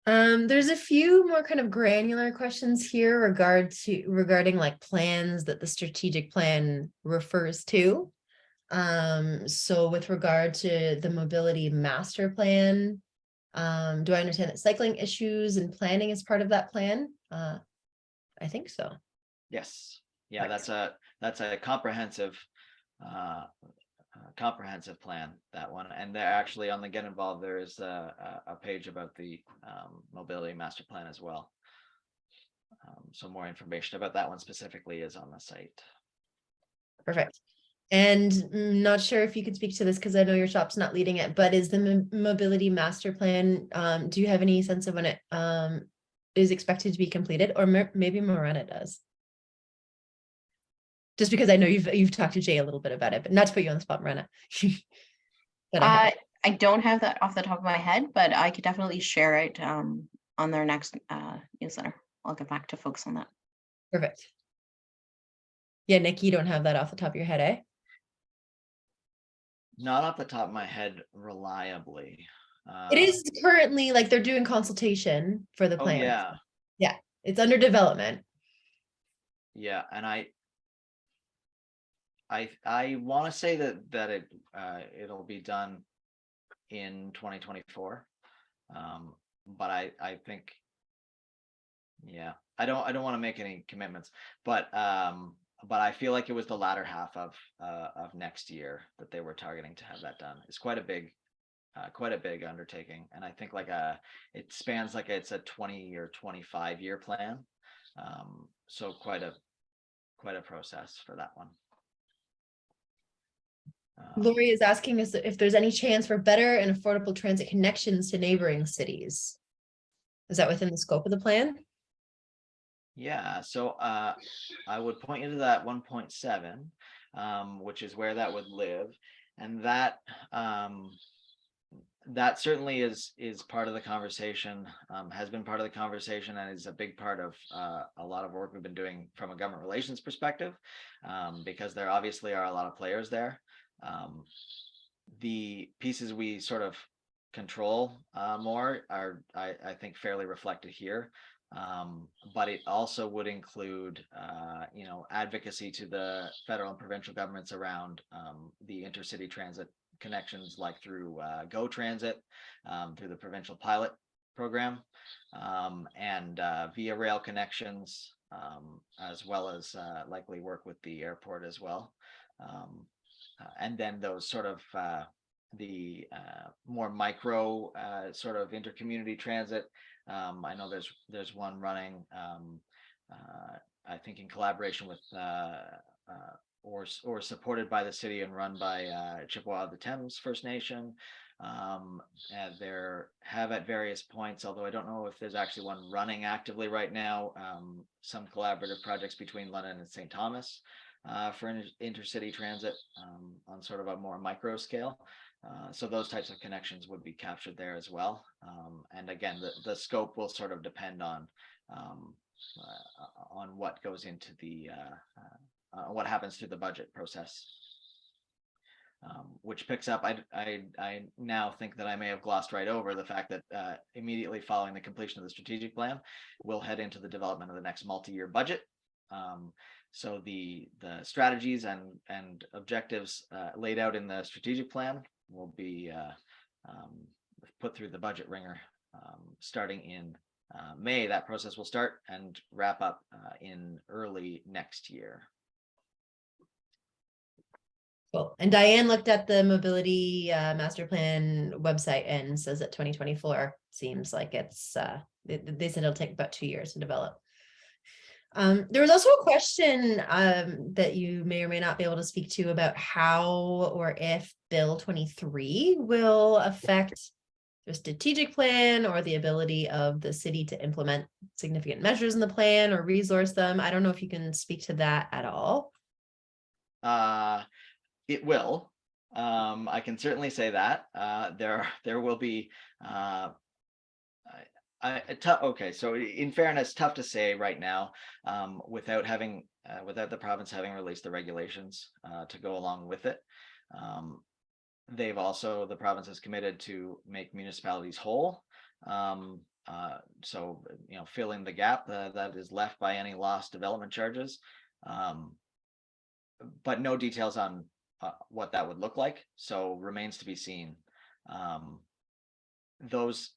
There's a few more kind of granular questions here regarding like plans that the strategic plan refers to. So with regard to the mobility master plan, do I understand that cycling issues and planning is part of that plan? I think so. Yes. Yeah, Right. that's a comprehensive comprehensive plan, that one. And they're actually on the Get Involved, there is a page about the mobility master plan as well. So more information about that one specifically is on the site. Perfect. And not sure if you could speak to this because I know your shop's not leading it, but is the mobility master plan, do you have any sense of when it is expected to be completed, or maybe Morena does? Just because I know you've talked to Jay a little bit about it, but not to put you on the spot, Morena. But I don't have that off the top of my head, but I could definitely share it on their next newsletter. I'll get back to folks on that. perfect. Yeah, Nick, you don't have that off the top of your head, eh? Not off the top of my head reliably. It is currently like they're doing consultation for the Oh plan. yeah. Yeah, it's under development. Yeah, and I want to say that it'll be done in 2024. But I think, yeah, I don't want to make any commitments, but I feel like it was the latter half of next year that they were targeting to have that done. It's quite a big undertaking, and I think it spans it's a 20 or 25 year plan. So quite a process for that one. Lori is asking us if there's any chance for better and affordable transit connections to neighboring cities. Is that within the scope of the plan? Yeah, so I would point you to that 1.7, which is where that would live, and that that certainly is part of the conversation, has been part of the conversation, and is a big part of a lot of work we've been doing from a government relations perspective, because there obviously are a lot of players there. The pieces we sort of control more are, I think, fairly reflected here. But it also would include, advocacy to the federal and provincial governments around the intercity transit connections, like through Go Transit, through the provincial pilot program, and via rail connections, as well as likely work with the airport as well. And then those sort of the more micro sort of intercommunity transit. I know there's one running, I think in collaboration with or supported by the city and run by Chippewa of the Thames First Nation. And there have at various points, although I don't know if there's actually one running actively right now, some collaborative projects between London and St. Thomas for intercity transit on sort of a more micro scale. So those types of connections would be captured there as well. And again, the scope will sort of depend on what goes into the what happens through the budget process, which picks up. I now think that I may have glossed right over the fact that immediately following the completion of the strategic plan, we'll head into the development of the next multi-year budget. So the strategies and objectives laid out in the strategic plan will be put through the budget ringer starting in May. That process will start and wrap up in early next year. Cool. And Diane looked at the mobility master plan website and says that 2024 seems like it's they said it'll take about 2 years to develop. There was also a question that you may or may not be able to speak to about how or if Bill 23 will affect the strategic plan or the ability of the city to implement significant measures in the plan or resource them. I don't know if you can speak to that at all. It will. I can certainly say that there will be Okay, so in fairness, tough to say right now, without without the province having released the regulations to go along with it. The province has committed to make municipalities whole. So, filling the gap that is left by any lost development charges. But no details on what that would look like. So remains to be seen. Those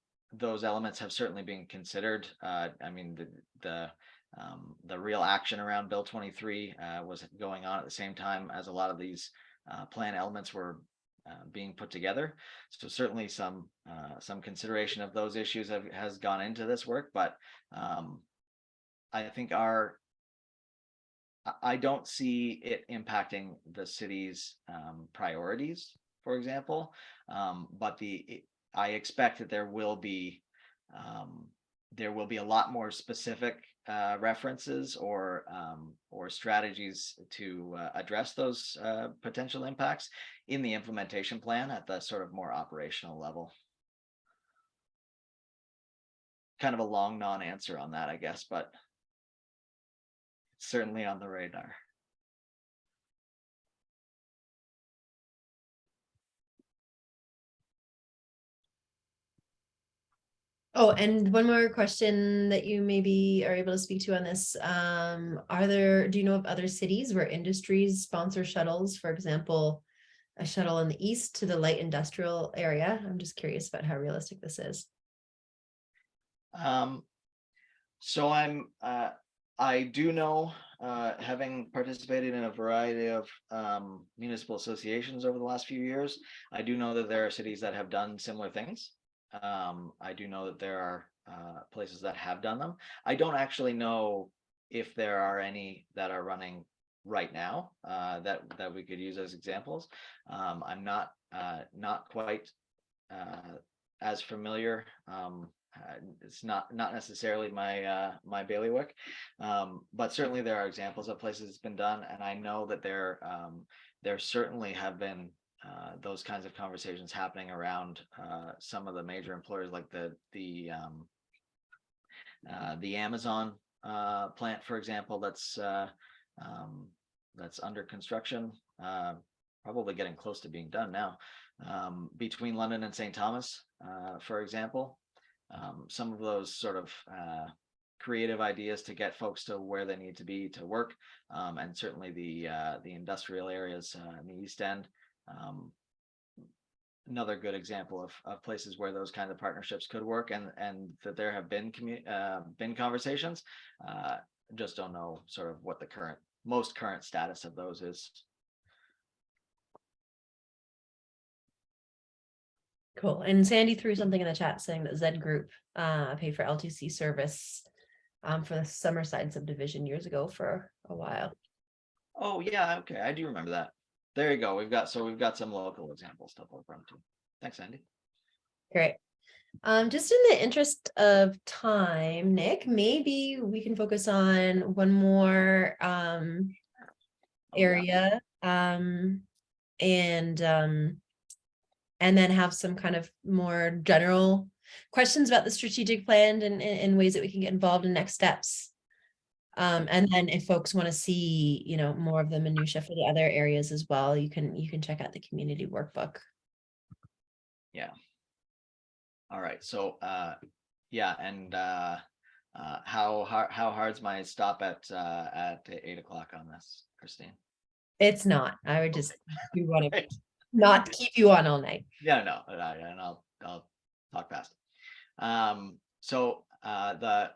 elements have certainly been considered. I mean, the real action around Bill 23 was going on at the same time as a lot of these plan elements were being put together. So certainly some consideration of those issues has gone into this work, but I think I don't see it impacting the city's priorities, for example, but I expect that there will be a lot more specific references or strategies to address those potential impacts in the implementation plan at the sort of more operational level. Kind of a long non-answer on that, I guess, but certainly on the radar. Oh, and one more question that you maybe are able to speak to on this. Do you know of other cities where industries sponsor shuttles, for example, a shuttle in the east to the light industrial area? I'm just curious about how realistic this is. So I do know, having participated in a variety of municipal associations over the last few years, I do know that there are cities that have done similar things. I do know that there are places that have done them. I don't actually know if there are any that are running right now that we could use as examples. I'm not quite as familiar. It's not necessarily my bailiwick, but certainly there are examples of places it's been done, and I know that there certainly have been those kinds of conversations happening around some of the major employers, like the Amazon plant, for example, that's under construction, probably getting close to being done now, between London and St. Thomas, for example. Some of those sort of creative ideas to get folks to where they need to be to work, and certainly the industrial areas in the East End. Another good example of places where those kind of partnerships could work, and that there have been conversations. Just don't know sort of what the most current status of those is. Cool. And Sandy threw something in the chat saying that Z Group paid for LTC service for the Summerside subdivision years ago for a while. Oh yeah, okay, I do remember that. There you go. We've got some local examples to pull from too. Thanks, Andy. Great. Just in the interest of time, Nick, maybe we can focus on one more area, and then have some kind of more general questions about the strategic plan and ways that we can get involved in next steps. And then if folks want to see, more of the minutia for the other areas as well, you can check out the community workbook. Yeah. All right. So yeah, and how hard's my stop at 8 o'clock on this, Christine? It's not. I would just want to not keep you on all night. Yeah, no, and I'll talk fast. So the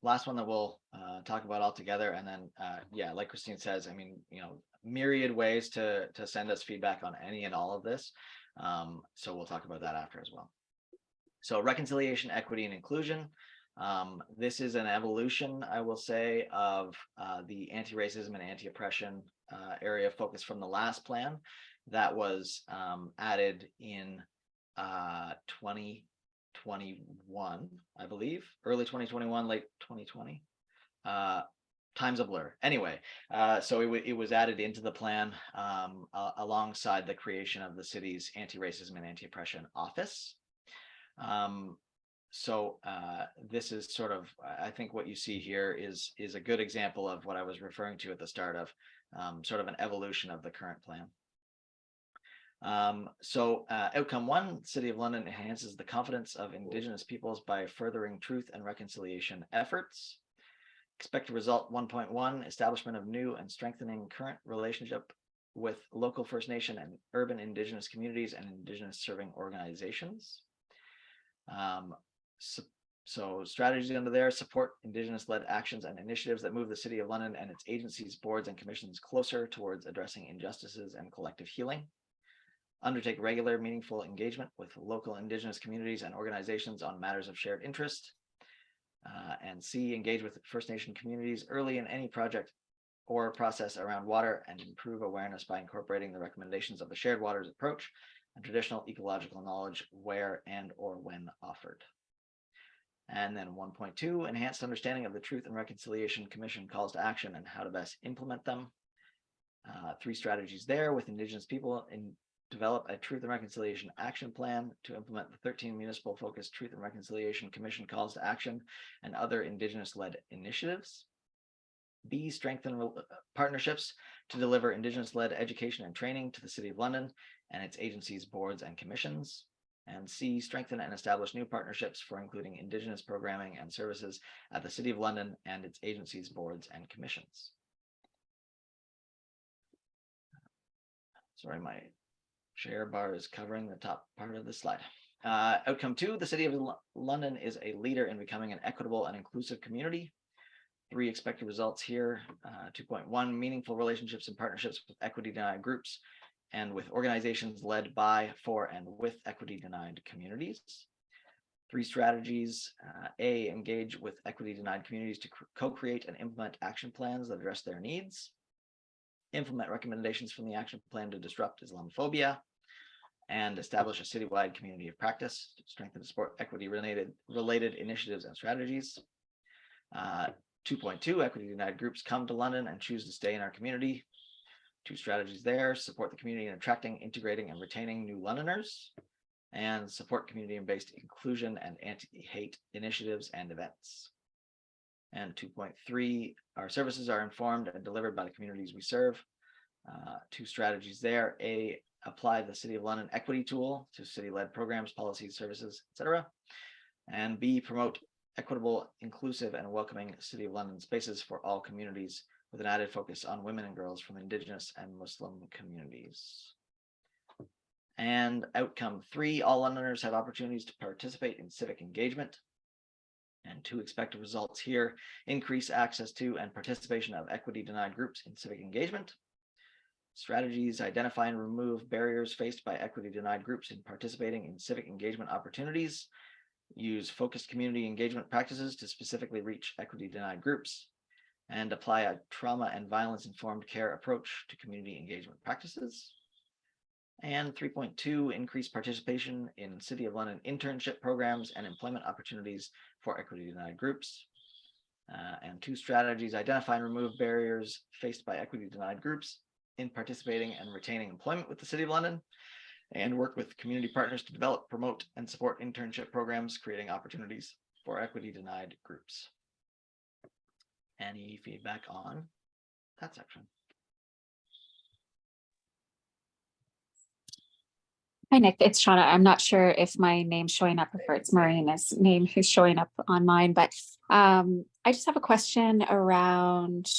last one that we'll talk about all together, and then yeah, like Christine says, I mean, myriad ways to send us feedback on any and all of this. So we'll talk about that after as well. So reconciliation, equity, and inclusion. This is an evolution, I will say, of the anti-racism and anti-oppression area of focus from the last plan that was added in 2021, I believe, early 2021, late 2020. Time's a blur. Anyway, so it was added into the plan alongside the creation of the city's anti-racism and anti-oppression office. This is sort of, I think what you see here is a good example of what I was referring to at the start of sort of an evolution of the current plan. Outcome 1, City of London enhances the confidence of Indigenous peoples by furthering truth and reconciliation efforts. Expected result 1.1, establishment of new and strengthening current relationship with local First Nation and urban Indigenous communities and Indigenous serving organizations. So strategies under there: support Indigenous-led actions and initiatives that move the City of London and its agencies, boards, and commissions closer towards addressing injustices and collective healing. Undertake regular, meaningful engagement with local Indigenous communities and organizations on matters of shared interest. And C, engage with First Nation communities early in any project or process around water and improve awareness by incorporating the recommendations of the shared waters approach and traditional ecological knowledge where and or when offered. And then 1.2, enhanced understanding of the Truth and Reconciliation Commission calls to action and how to best implement them. 3 strategies there with Indigenous people in develop a Truth and Reconciliation Action Plan to implement the 13 municipal focused Truth and Reconciliation Commission calls to action and other Indigenous-led initiatives. B, strengthen partnerships to deliver Indigenous-led education and training to the City of London and its agencies, boards, and commissions. And C, strengthen and establish new partnerships for including Indigenous programming and services at the City of London and its agencies, boards, and commissions. Sorry, my share bar is covering the top part of the slide. Outcome 2, the City of London is a leader in becoming an equitable and inclusive community. 3 expected results here. 2.1, meaningful relationships and partnerships with equity denied groups and with organizations led by, for, and with equity denied communities. 3 strategies. A, engage with equity denied communities to co-create and implement action plans that address their needs. Implement recommendations from the action plan to disrupt Islamophobia, and establish a citywide community of practice to strengthen and support equity related initiatives and strategies. 2.2, equity denied groups come to London and choose to stay in our community. 2 strategies there: support the community in attracting, integrating, and retaining new Londoners, and support community-based inclusion and anti-hate initiatives and events. And 2.3, our services are informed and delivered by the communities we serve. 2 strategies there: A, apply the City of London equity tool to city-led programs, policies, services, etc. And B, promote equitable, inclusive, and welcoming City of London spaces for all communities with an added focus on women and girls from Indigenous and Muslim communities. And outcome 3, all Londoners have opportunities to participate in civic engagement. And 2 expected results here: increase access to and participation of equity denied groups in civic engagement. Strategies: identify and remove barriers faced by equity denied groups in participating in civic engagement opportunities. Use focused community engagement practices to specifically reach equity denied groups. And apply a trauma and violence informed care approach to community engagement practices. And 3.2, increase participation in City of London internship programs and employment opportunities for equity denied groups. And 2 strategies: identify and remove barriers faced by equity denied groups in participating and retaining employment with the City of London, and work with community partners to develop, promote, and support internship programs, creating opportunities for equity denied groups. Any feedback on that section? Hi, Nick. It's Shauna. I'm not sure if my name's showing up, or it's Marina's name who's showing up on mine, but I just have a question around,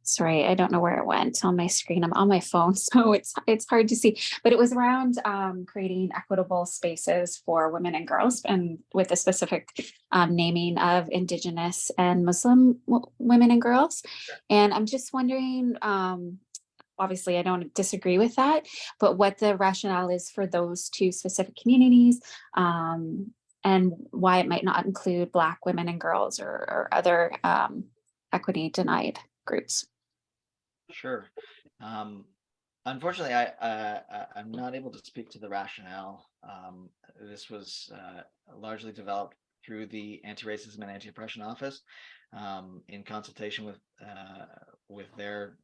sorry, I don't know where it went on my screen. I'm on my phone, so it's hard to see, but it was around creating equitable spaces for women and girls, and with a specific naming of Indigenous and Muslim women and girls. And I'm just wondering, obviously I don't disagree with that, but what the rationale is for those 2 specific communities, and why it might not include Black women and girls or other equity denied groups. Sure. Unfortunately, I'm not able to speak to the rationale. This was largely developed through the Anti-Racism and Anti-Oppression Office in consultation with their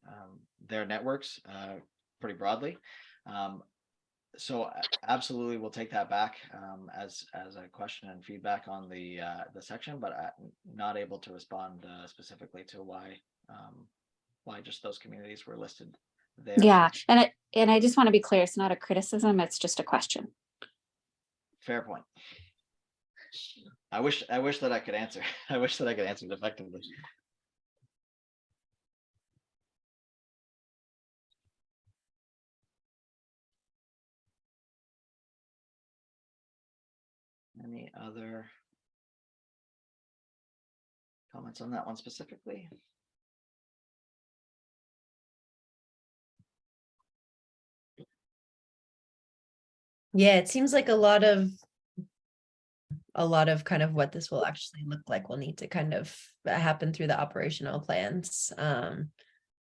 networks pretty broadly. so absolutely, we'll take that back as a question and feedback on the section, but I'm not able to respond specifically to why just those communities were listed there. Yeah, and I just want to be clear, it's not a criticism, it's just a question. Fair point. I wish that I could answer. I wish that I could answer it effectively. Any other comments on that one specifically? Yeah, it seems like a lot of kind of what this will actually look like will need to kind of happen through the operational plans.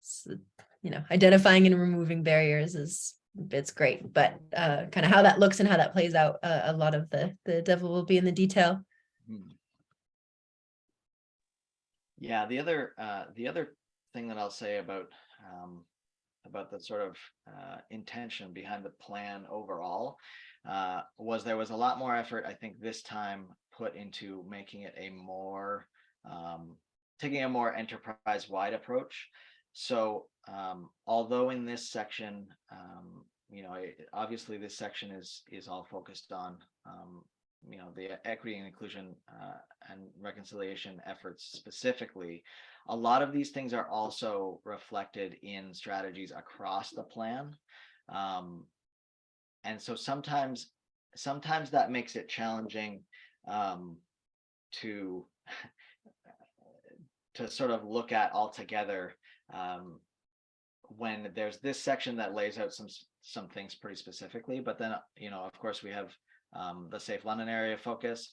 So, identifying and removing barriers it's great, but kind of how that looks and how that plays out, a lot of the devil will be in the detail. Yeah, the other thing that I'll say about the sort of intention behind the plan overall was there was a lot more effort, I think, this time put into making it a more taking a more enterprise-wide approach. So although in this section, obviously this section is all focused on the equity and inclusion and reconciliation efforts specifically, a lot of these things are also reflected in strategies across the plan. And so sometimes that makes it challenging to sort of look at all together when there's this section that lays out some things pretty specifically, but then of course we have the Safe London Area focus,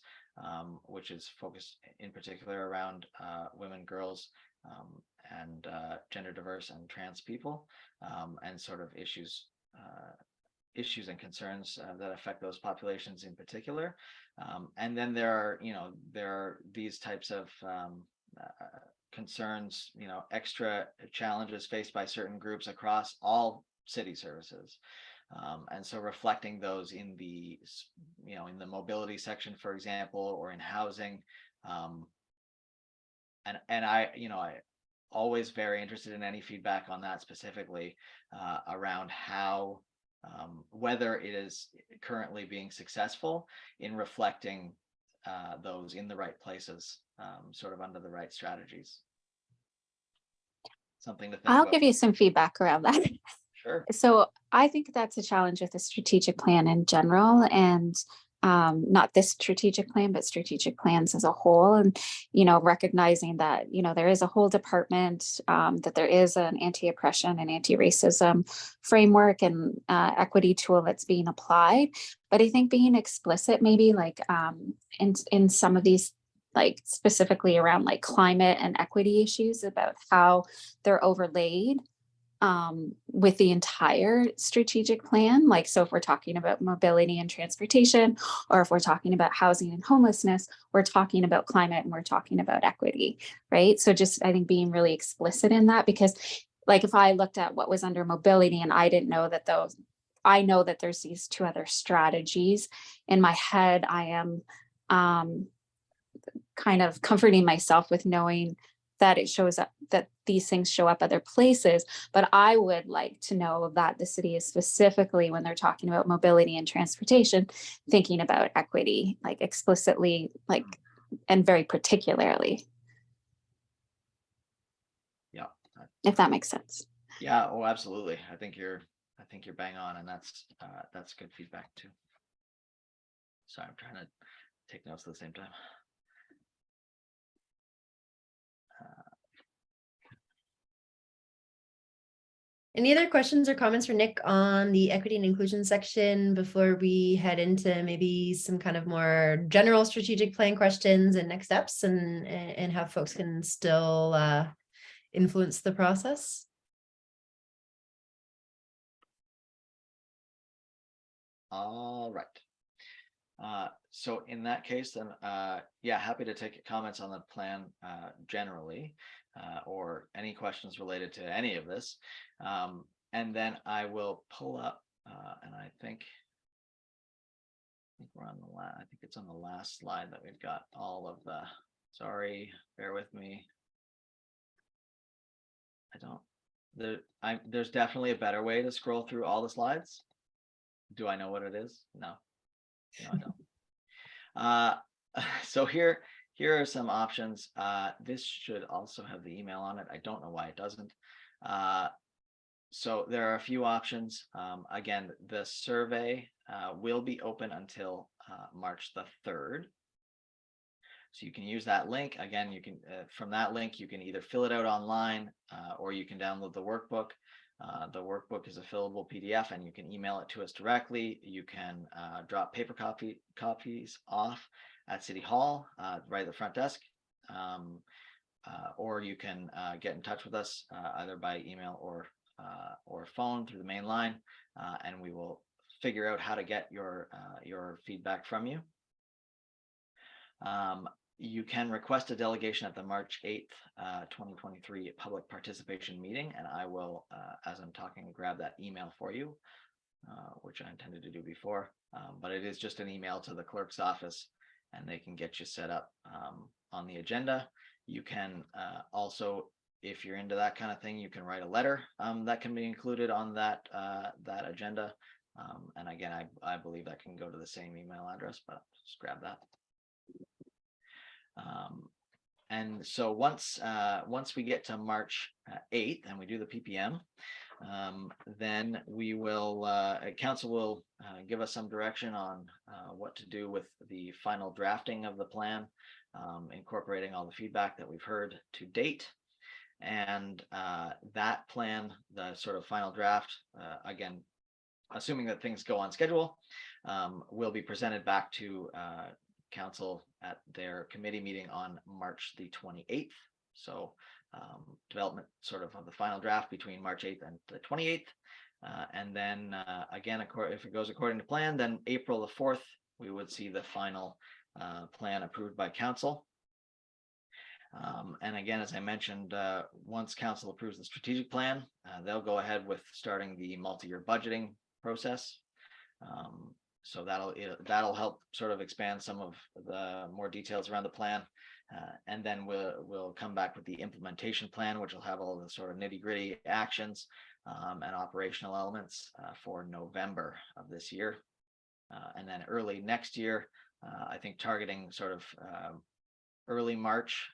which is focused in particular around women, girls, and gender diverse and trans people, and sort of issues and concerns that affect those populations in particular. And then there are these types of concerns, extra challenges faced by certain groups across all city services. And so reflecting those in the mobility section, for example, or in housing. And I always very interested in any feedback on that specifically around how whether it is currently being successful in reflecting those in the right places, sort of under the right strategies. Something to think I'll about. give you some feedback around that. Sure. So I think that's a challenge with the strategic plan in general, and not this strategic plan, but strategic plans as a whole. And, recognizing that, there is a whole department, that there is an anti-oppression and anti-racism framework and equity tool that's being applied. But I think being explicit, maybe like in some of these, like specifically around like climate and equity issues, about how they're overlaid with the entire strategic plan. Like, so if we're talking about mobility and transportation, or if we're talking about housing and homelessness, we're talking about climate and we're talking about equity, right? So just, I think, being really explicit in that, because like if I looked at what was under mobility and I didn't know that I know that there's these two other strategies in my head, I am kind of comforting myself with knowing that it shows up, that these things show up other places. But I would like to know that the city is specifically, when they're talking about mobility and transportation, thinking about equity, like explicitly, like, and very particularly. Yeah. If that makes sense. Yeah. Oh, absolutely. I think you're bang on, and that's good feedback too. Sorry, I'm trying to take notes at the same time. Any other questions or comments for Nick on the equity and inclusion section before we head into maybe some kind of more general strategic plan questions and next steps, and how folks can still influence the process? All right. So in that case, then, yeah, happy to take comments on the plan generally, or any questions related to any of this. And then I will pull up, and I I think we're on the last, I think it's on the last slide that we've got all of the, sorry, bear with me. There's definitely a better way to scroll through all the slides. Do I know what it is? No, I don't. So here are some options. This should also have the email on it. I don't know why it doesn't. So there are a few options. Again, the survey will be open until March the 3rd. So you can use that link. Again, you can from that link, you can either fill it out online or you can download the workbook. The workbook is a fillable PDF and you can email it to us directly. You can drop paper copies off at City Hall, right at the front desk. Or you can get in touch with us either by email or phone through the main line, and we will figure out how to get your feedback from you. You can request a delegation at the March 8th, 2023 public participation meeting, and I will, as I'm talking, grab that email for you, which I intended to do before, but it is just an email to the clerk's office, and they can get you set up on the agenda. You can also, if you're into that kind of thing, you can write a letter that can be included on that agenda. And again, I believe that can go to the same email address, but just grab that. And so once we get to March 8th and we do the PPM, then we will, council will give us some direction on what to do with the final drafting of the plan, incorporating all the feedback that we've heard to date. And that plan, the sort of final draft, again, assuming that things go on schedule, will be presented back to council at their committee meeting on March the 28th. So development sort of the final draft between March 8th and the 28th. And then again, if it goes according to plan, then April the 4th, we would see the final plan approved by council. And again, as I mentioned, once council approves the strategic plan, they'll go ahead with starting the multi-year budgeting process. So that'll help sort of expand some of the more details around the plan. And then we'll come back with the implementation plan, which will have all the sort of nitty-gritty actions and operational elements for November of this year. And then early next year, I think targeting sort of early March,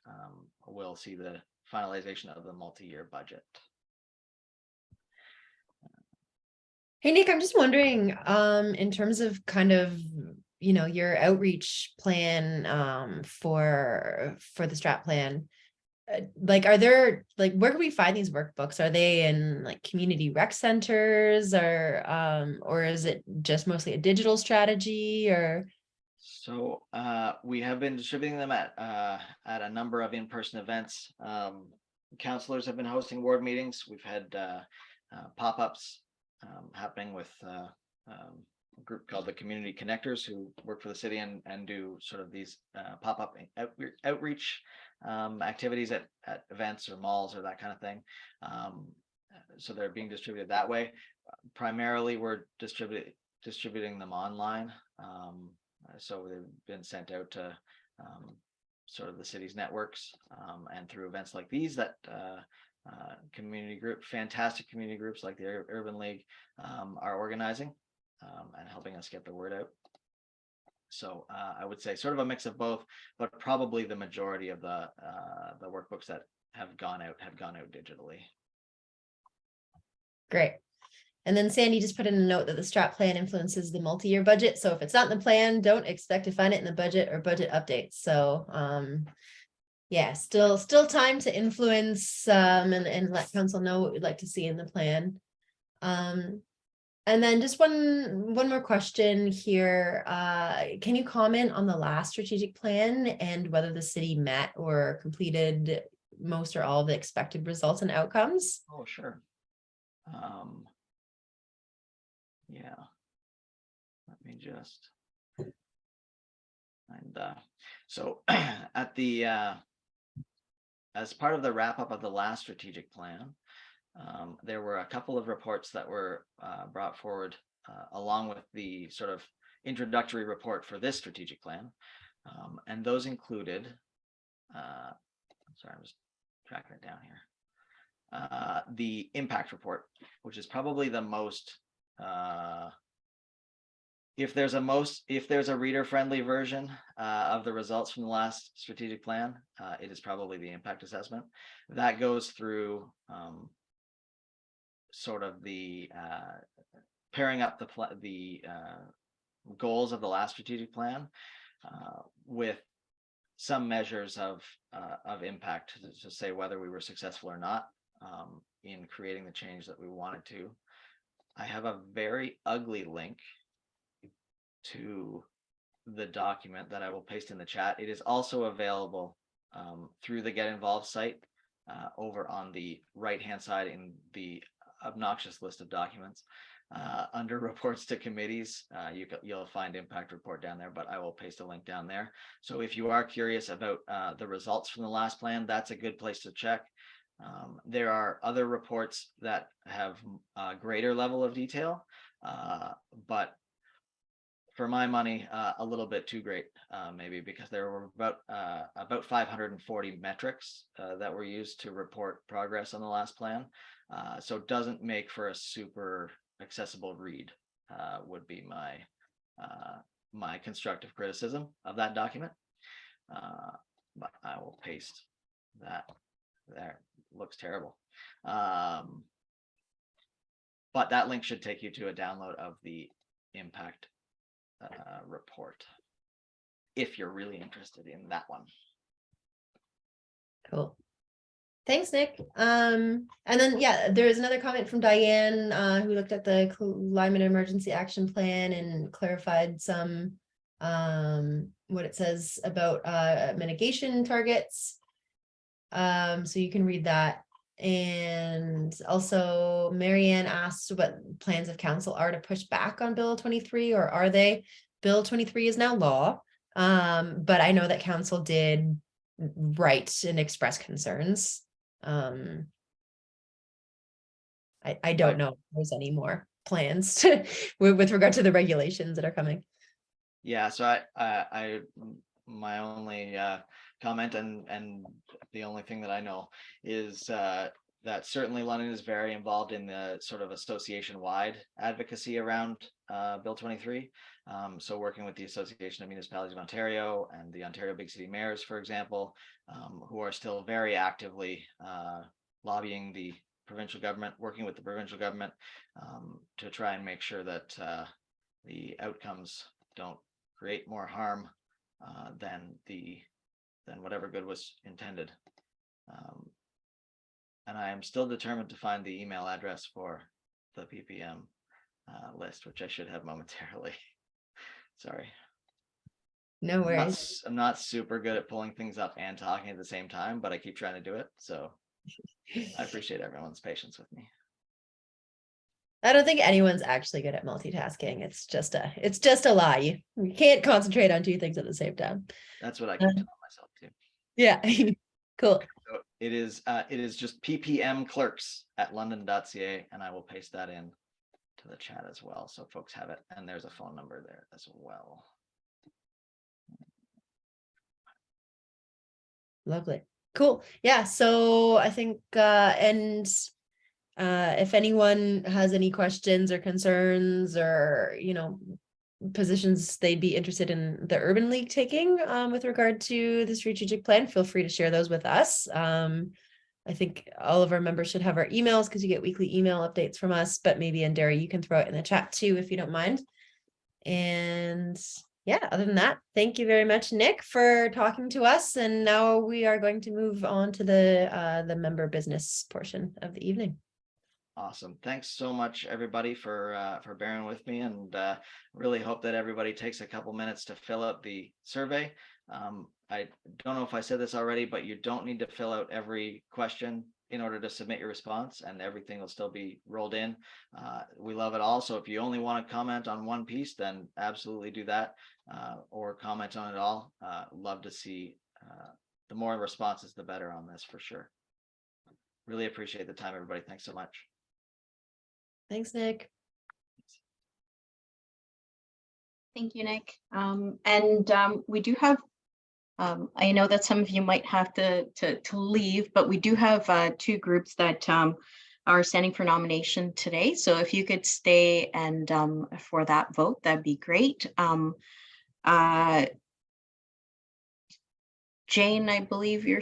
we'll see the finalization of the multi-year budget. Hey, Nick, I'm just wondering, in terms of kind of, your outreach plan for the strat plan, like, are there, like, where can we find these workbooks? Are they in like community rec centers or is it just mostly a digital strategy or? So we have been distributing them at a number of in-person events. Councillors have been hosting ward meetings. We've had pop-ups happening with a group called the Community Connectors who work for the city and do sort of these pop-up outreach activities at events or malls or that kind of thing. So they're being distributed that way. Primarily, we're distributing them online. So they've been sent out to sort of the city's networks and through events like these that fantastic community groups like the Urban League are organizing and helping us get the word out. So I would say sort of a mix of both, but probably the majority of the workbooks that have gone out digitally. Great. And then Sandy just put in a note that the strat plan influences the multi-year budget. So if it's not in the plan, don't expect to find it in the budget or budget updates. So yeah, still time to influence and let council know what we'd like to see in the plan. And then just one more question here. Can you comment on the last strategic plan and whether the city met or completed most or all of the expected results and outcomes? Oh, sure. Yeah, let me just so at the as part of the wrap up of the last strategic plan, there were a couple of reports that were brought forward along with the sort of introductory report for this strategic plan. And those included, sorry, I'm just tracking it down here. The impact report, which is probably the most, if there's a reader-friendly version of the results from the last strategic plan, it is probably the impact assessment. That goes through sort of the pairing up the goals of the last strategic plan with some measures of impact to say whether we were successful or not in creating the change that we wanted to. I have a very ugly link to the document that I will paste in the chat. It is also available through the Get Involved site over on the right-hand side in the obnoxious list of documents. Under reports to committees, you'll find impact report down there, but I will paste a link down there. So if you are curious about the results from the last plan, that's a good place to check. There are other reports that have a greater level of detail, but for my money, a little bit too great, maybe, because there were about 540 metrics that were used to report progress on the last plan. So it doesn't make for a super accessible read, would be my my constructive criticism of that document. But I will paste that there. Looks terrible. But that link should take you to a download of the impact report if you're really interested in that one. Cool. Thanks, Nick. And then, yeah, there is another comment from Diane, who looked at the climate emergency action plan and clarified some what it says about mitigation targets. So you can read that. And also Marianne asked what plans of council are to push back on Bill 23, or are they? Bill 23 is now law. But I know that council did write and express concerns. I don't know if there's any more plans with regard to the regulations that are coming. Yeah, so I my only comment and the only thing that I know is that certainly London is very involved in the sort of association-wide advocacy around Bill 23. So working with the Association of Municipalities of Ontario and the Ontario Big City Mayors, for example, who are still very actively lobbying the provincial government, working with the provincial government to try and make sure that the outcomes don't create more harm than whatever good was intended. And I am still determined to find the email address for the PPM list, which I should have momentarily. Sorry. No worries. I'm not super good at pulling things up and talking at the same time, but I keep trying to do it. So I appreciate everyone's patience with me. I don't think anyone's actually good at multitasking. It's just a lie. You can't concentrate on two things at the same time. That's what I keep telling myself too. Yeah. Cool. So it is just ppmclerks@london.ca, and I will paste that in to the chat as well, so folks have it. And there's a phone number there as well. Lovely. Cool. Yeah. So I think if anyone has any questions or concerns or, positions they'd be interested in the Urban League taking with regard to the strategic plan, feel free to share those with us. I think all of our members should have our emails because you get weekly email updates from us, but maybe Andera, you can throw it in the chat too, if you don't mind. And yeah, other than that, thank you very much, Nick, for talking to us. And now we are going to move on to the member business portion of the evening. Awesome. Thanks so much, everybody, for bearing with me, and really hope that everybody takes a couple minutes to fill out the survey. I don't know if I said this already, but you don't need to fill out every question in order to submit your response, and everything will still be rolled in. We love it all. So if you only want to comment on one piece, then absolutely do that, or comment on it all. Love to see the more responses, the better on this, for sure. Really appreciate the time, everybody. Thanks so much. Thanks, Nick. Thank you, Nick. We do have, I know that some of you might have to leave, but we do have two groups that are standing for nomination today. So if you could stay and for that vote, that'd be great. Jane, I believe you're